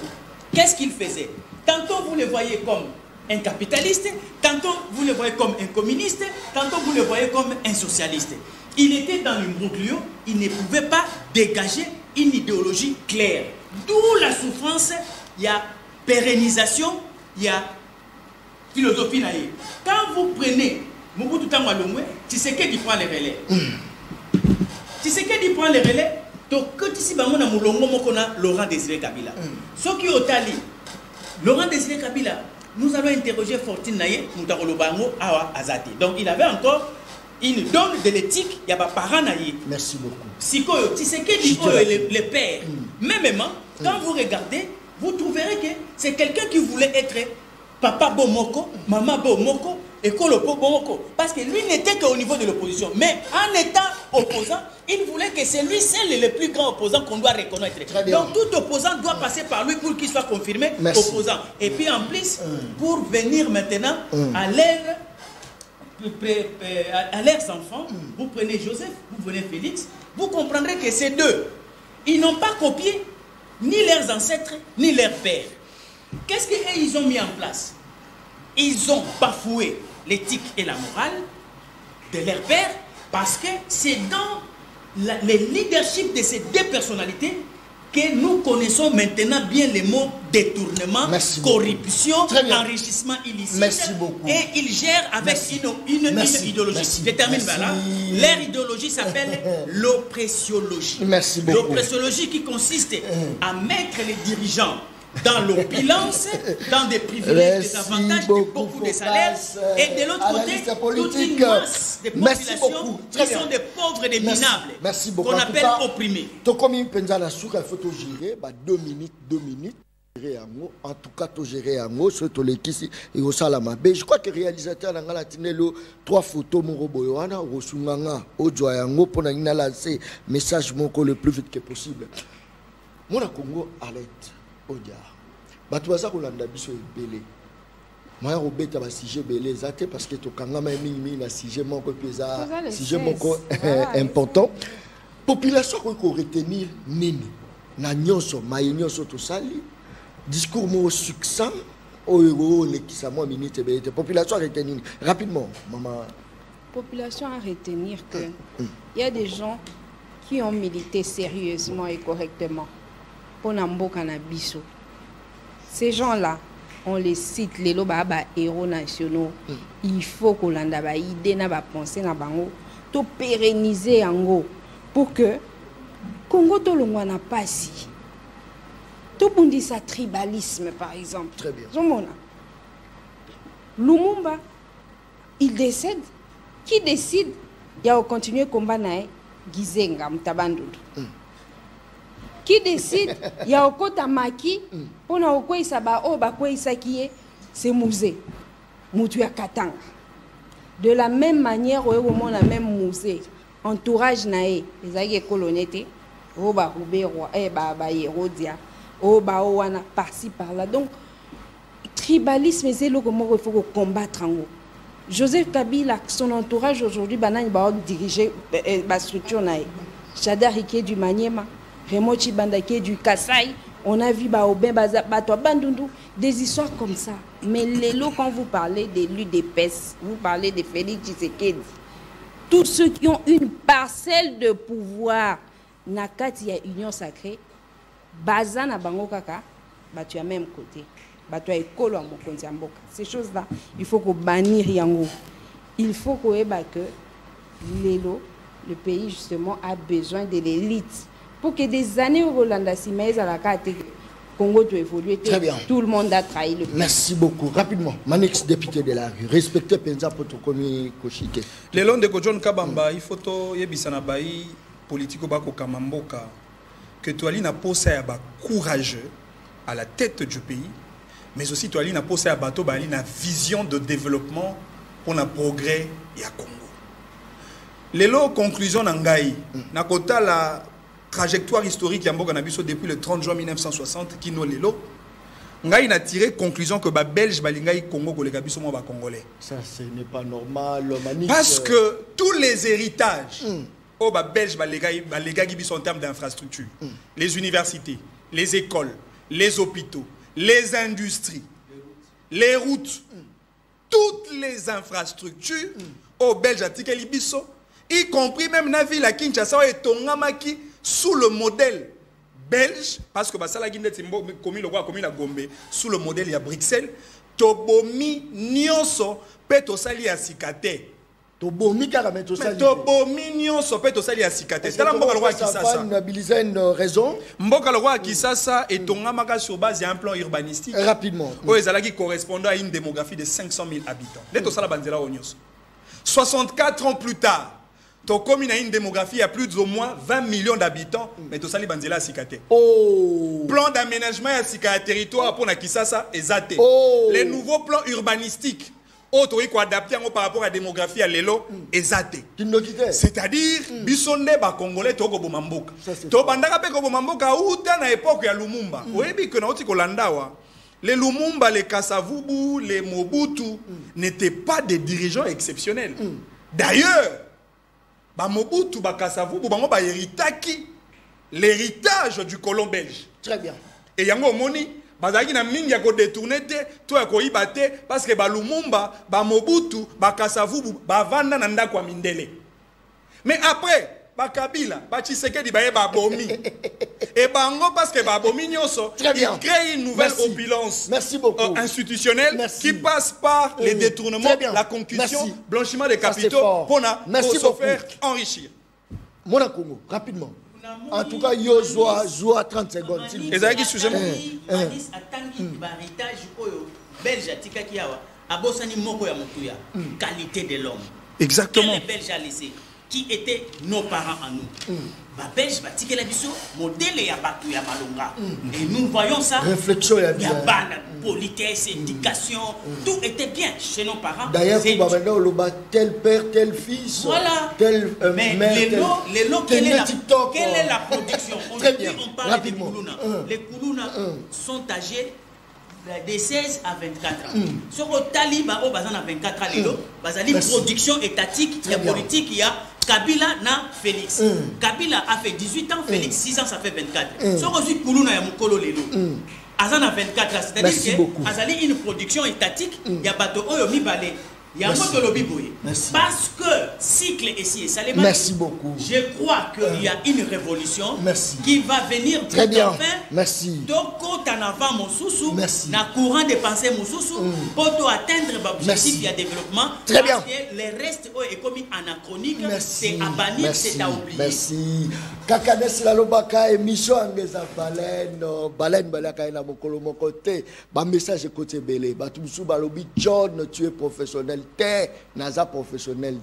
Qu'est-ce qu'il faisait? Tantôt vous le voyez comme un capitaliste, tantôt vous le voyez comme un communiste, tantôt vous le voyez comme un socialiste. Il était dans l'imbroglio, il ne pouvait pas dégager une idéologie claire. D'où la souffrance, il y a pérennisation, il y a philosophie naïve. Quand vous prenez Mobutu Tamwalongwe, tu sais qui prend les relais. Tu sais qui prend les relais. Donc quand ici Bango na Moulongo Mokona Laurent Désiré Kabila. Ce qui au Tali, Laurent Désiré Kabila, nous allons interroger Fortune Naye Moutarolo Bango Awa Azati. Donc il avait encore une donne de l'éthique, il y a pas parent naïe. Merci beaucoup. Siko, tu sais qui dit les pères. Même quand vous regardez, vous trouverez que c'est quelqu'un qui voulait être papa Bomoko, maman Bomoko, et Kolopo Bomoko. Parce que lui n'était qu'au niveau de l'opposition. Mais en étant opposant, il voulait que c'est lui seul le plus grand opposant qu'on doit reconnaître. Donc tout opposant doit passer par lui pour qu'il soit confirmé opposant. Et puis en plus, pour venir maintenant à leurs enfants, vous prenez Joseph, vous prenez Félix, vous comprendrez que ces deux, ils n'ont pas copié ni leurs ancêtres, ni leurs pères. Qu'est-ce qu'ils ont mis en place? Ils ont bafoué l'éthique et la morale de leur père parce que c'est dans le leadership de ces deux personnalités que nous connaissons maintenant bien les mots détournement, corruption, enrichissement illicite. Merci beaucoup. Et ils gèrent avec une idéologie. Je termine par là. Leur idéologie s'appelle l'oppressiologie. Merci beaucoup. L'oppressiologie qui consiste à mettre les dirigeants dans l'opulence, dans des privilèges, des avantages, beaucoup de salaires, et de l'autre côté, toute une masse de populations qui sont des pauvres et des minables, qu'on appelle opprimés. Il faut tout gérer, 2 minutes. En tout cas, tout gérer en haut, surtout les kissi et au salama. Je crois que le réalisateur a latine 3 photos, mon robot, au Sunganga, au Joyango, pour lancer message le plus vite que possible. Mon Congo, alerte. Odia batuaza kolanda biso ebele moya robeta ba sujet belé zate parce que to kangama mingi na sujet moko pesa sujet moko important population ko retenir nini na nyonso mayonyoso to sali discours mo succès oyo le kisamo minute belé population retenir rapidement maman population à retenir que il y a des gens qui ont milité sérieusement et correctement pour Namboka na biso. Ces gens-là, on les cite, les héros nationaux. Il faut qu'on landa ba idée na ba penser na bango, to pérenniser ango pour que Congo to longwa na pasi. To bundi sa tribalisme par exemple. Très bien. Zomona. Lumumba, il décède. Qui décide? Il y a continuer combat na Gizenga Mtabandudu. Qui décide, il y a au Maki, pour na okwe isaba o bakwe isakie, c'est musée. Moutu ya Katanga. De la même manière, au moment la même musée, entourage nae, les aïe colonnette, o ba roubé roi, ba hérodia, o ba owana par-ci par-là. Donc, tribalisme, c'est le comment il faut combattre en haut. Joseph Kabila, son entourage aujourd'hui, banane ba diriger la structure nae. Chada Riké du Maniema. Remochi Bandake du Kassai, on a vu Baobin Bato Bandundu, des histoires comme ça. Mais les lots, quand vous parlez des l'UDPS, vous parlez de Félix Tshisekedi, tous ceux qui ont une parcelle de pouvoir, Nakati a union sacrée, Bazana Bango Kaka, tu as même côté, tu as école en Mokonziamboka. Ces choses-là, il faut qu'on bannisse Yango. Il faut qu'on ait que les lots, le pays justement a besoin de l'élite. Pour que des années au Rolanda Simaïs à la carte Congo doit évoluer. Très bien. Tout le monde a trahi le pays. Merci beaucoup. Rapidement, Manix, député de la rue, respectez Penza pour tout commis Koshike. Le long de John Kabamba, il faut que Yebisana Bayi, politico Bako Kamamboka, que Toali n'a pas ça courageux à la tête du pays, mais aussi Toali n'a pas ça bateau, une vision de développement pour le progrès et à Congo. Les lots conclusion n'angaï, n'a kota la trajectoire historique Yamboka Nabiso depuis le 30 juin 1960 qui nous l'élo. Ngai n'a tiré conclusion que ba Belge balingai Congo kolega biso mo ba Congolais. Ça ce n'est pas normal Manix. Parce que tous les héritages au ba Belge balega biso en termes d'infrastructures, les universités, les écoles, les hôpitaux, les industries, les routes, toutes les infrastructures au Belge a tikeli biso, y compris même na ville à Kinshasa et Tongamaki sous le modèle belge, parce que Basala Guinde commis le roi commis la Gombe, sous le modèle il y a Bruxelles, Tobomi Nyonso Petosali à Sikate. Tobomi Karameto Sali. Tobomi Nyonso Petosali à Sikate. C'est là Mboka le roi qui ça. Nabiliser une raison. Mboka le roi qui ça et Tongamaka sur base d'un plan urbanistique. Rapidement. Oui, Zala qui correspondait à une démographie de 500 000 habitants. Leto Sala Banzela Onyos. 64 ans plus tard. Ton commune a une démographie à plus d'au moins 20 millions d'habitants, mais tout ça, les banzela à Sikate. Plan d'aménagement à Sikate, territoire pour Nakisasa et Zate. Les nouveaux plans urbanistiques, autres qui adaptés par rapport à la démographie à l'élo et Zate. C'est-à-dire, Bisonde, Congolais, Togo Bomamboka. Tobandaka Peko Bomamboka, ou à l'époque à Lumumba. Vous voyez que nous avons les Lumumba, les Kasavubu, les Mobutu n'étaient pas des dirigeants exceptionnels. D'ailleurs, Mobutu, Kasavubu, l'héritage du colon belge. Très bien. Et yango moni, bazaki na mingi ya ko détourner te, to ya ko ibate parce que Lumumba, Mobutu, Kasavubu, vanda na ndako mindele. Mais après, Bakabila, Bachisekedi baye babomi. Et bango parce que babomi nyoso, il crée une nouvelle opulence institutionnelle qui passe par les détournements, la concussion, blanchiment des capitaux pour se faire enrichir. Mon Congo, rapidement. En tout cas, yo zoa 30 secondes. Et ça qui sujet moi. Manis atangi héritage oyo belge atika kiawa abosani moko ya mutuya qualité de l'homme. Exactement. Les Belges a laissé qui étaient nos parents à nous. Ba Belge ba tikela biso modèle ya batu ya malonga. Et nous voyons ça. Réflexion ya bien. Politesse, éducation, tout était bien chez nos parents. D'ailleurs, on va tel père, tel fils, voilà. Tel mais mère, les lots, quelle est la production? Aujourd'hui, on parle des Koulouna. Les Koulouna sont âgés de 16 à 24 ans. Sur le Taliban, au bazan à 24 ans, il y a une production étatique, il y a politique, il y a Kabila na Félix. Kabila a fait 18 ans, Félix 6 ans, ça fait 24. Sur le Koulouna, il y a Moukolo Lelo. Azana 24 là, c'est-à-dire que Azali une production étatique, il y a bateau Oyomi Balé. Il y a un mot de lobby boy. Parce que cycle ici et Salema. Merci beaucoup. Je crois qu'il y a une révolution qui va venir très bien. Merci. Donc, quand en avant mon sous na courant de pensée mon sous pour atteindre l'objectif de développement. Très bien. Parce que les restes est comme anachronique, c'est à bannir, c'est à oublier. Merci. Kakades la lobaka émission angeza baleine balaka na mokolo mokote. Ba message côté belé. Ba tumsu balobi John, tu es professionnel. Naza professionnel.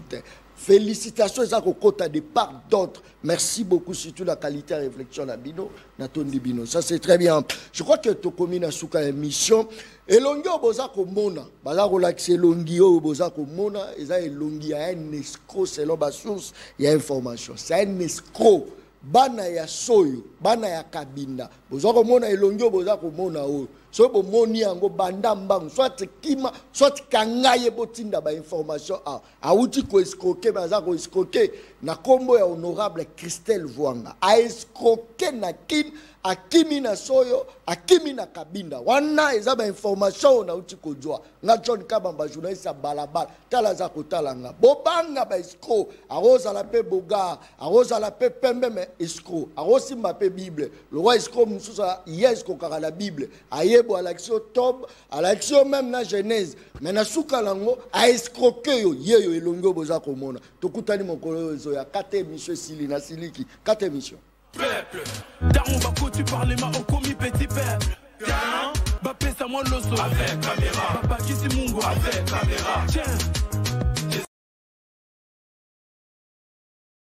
Félicitations à Kokota de part d'autres. Merci beaucoup, surtout la qualité de réflexion à Bino, Natondi Bino. Ça c'est très bien. Je crois que tu communes à Souka émission. Et l'ongio boza komona, baza relaxé l'ongio boza komona, et ça est l'ongio a un escroc selon ma source, il y a information. C'est un escroc. Bana ya soyo, bana ya kabinda. Boza komona elongio boza komona o. So bo moni ango banda mbang soit kima soit kangaye botinda ba information a outi ko escroquer baza ko escroquer na kombo ya honorable Christelle Vuanga a escroquer na kin akimi na soyo akimi na kabinda wana eza ba information na outi ko jwa nga John Kabamba journaliste balabala tala za ko talanga bobanga ba escroc a rosa la pe boga a rosa la pe pembe me escroc a rosi ma pe bible le roi escroc mususa yes ko kaka la bible aye à l'action Tob, à l'action même na Genèse, mais na souka lango a escroqué yo yeyo elongo boza komona. Tokutani mokolo zo ya 4 émissions Sili na Siliki, 4 émissions. Peuple, Daron Bako tu parles ma au commis petit peuple. Bappé ça moi l'osso avec caméra. Papa qui si mungo avec caméra. Tiens.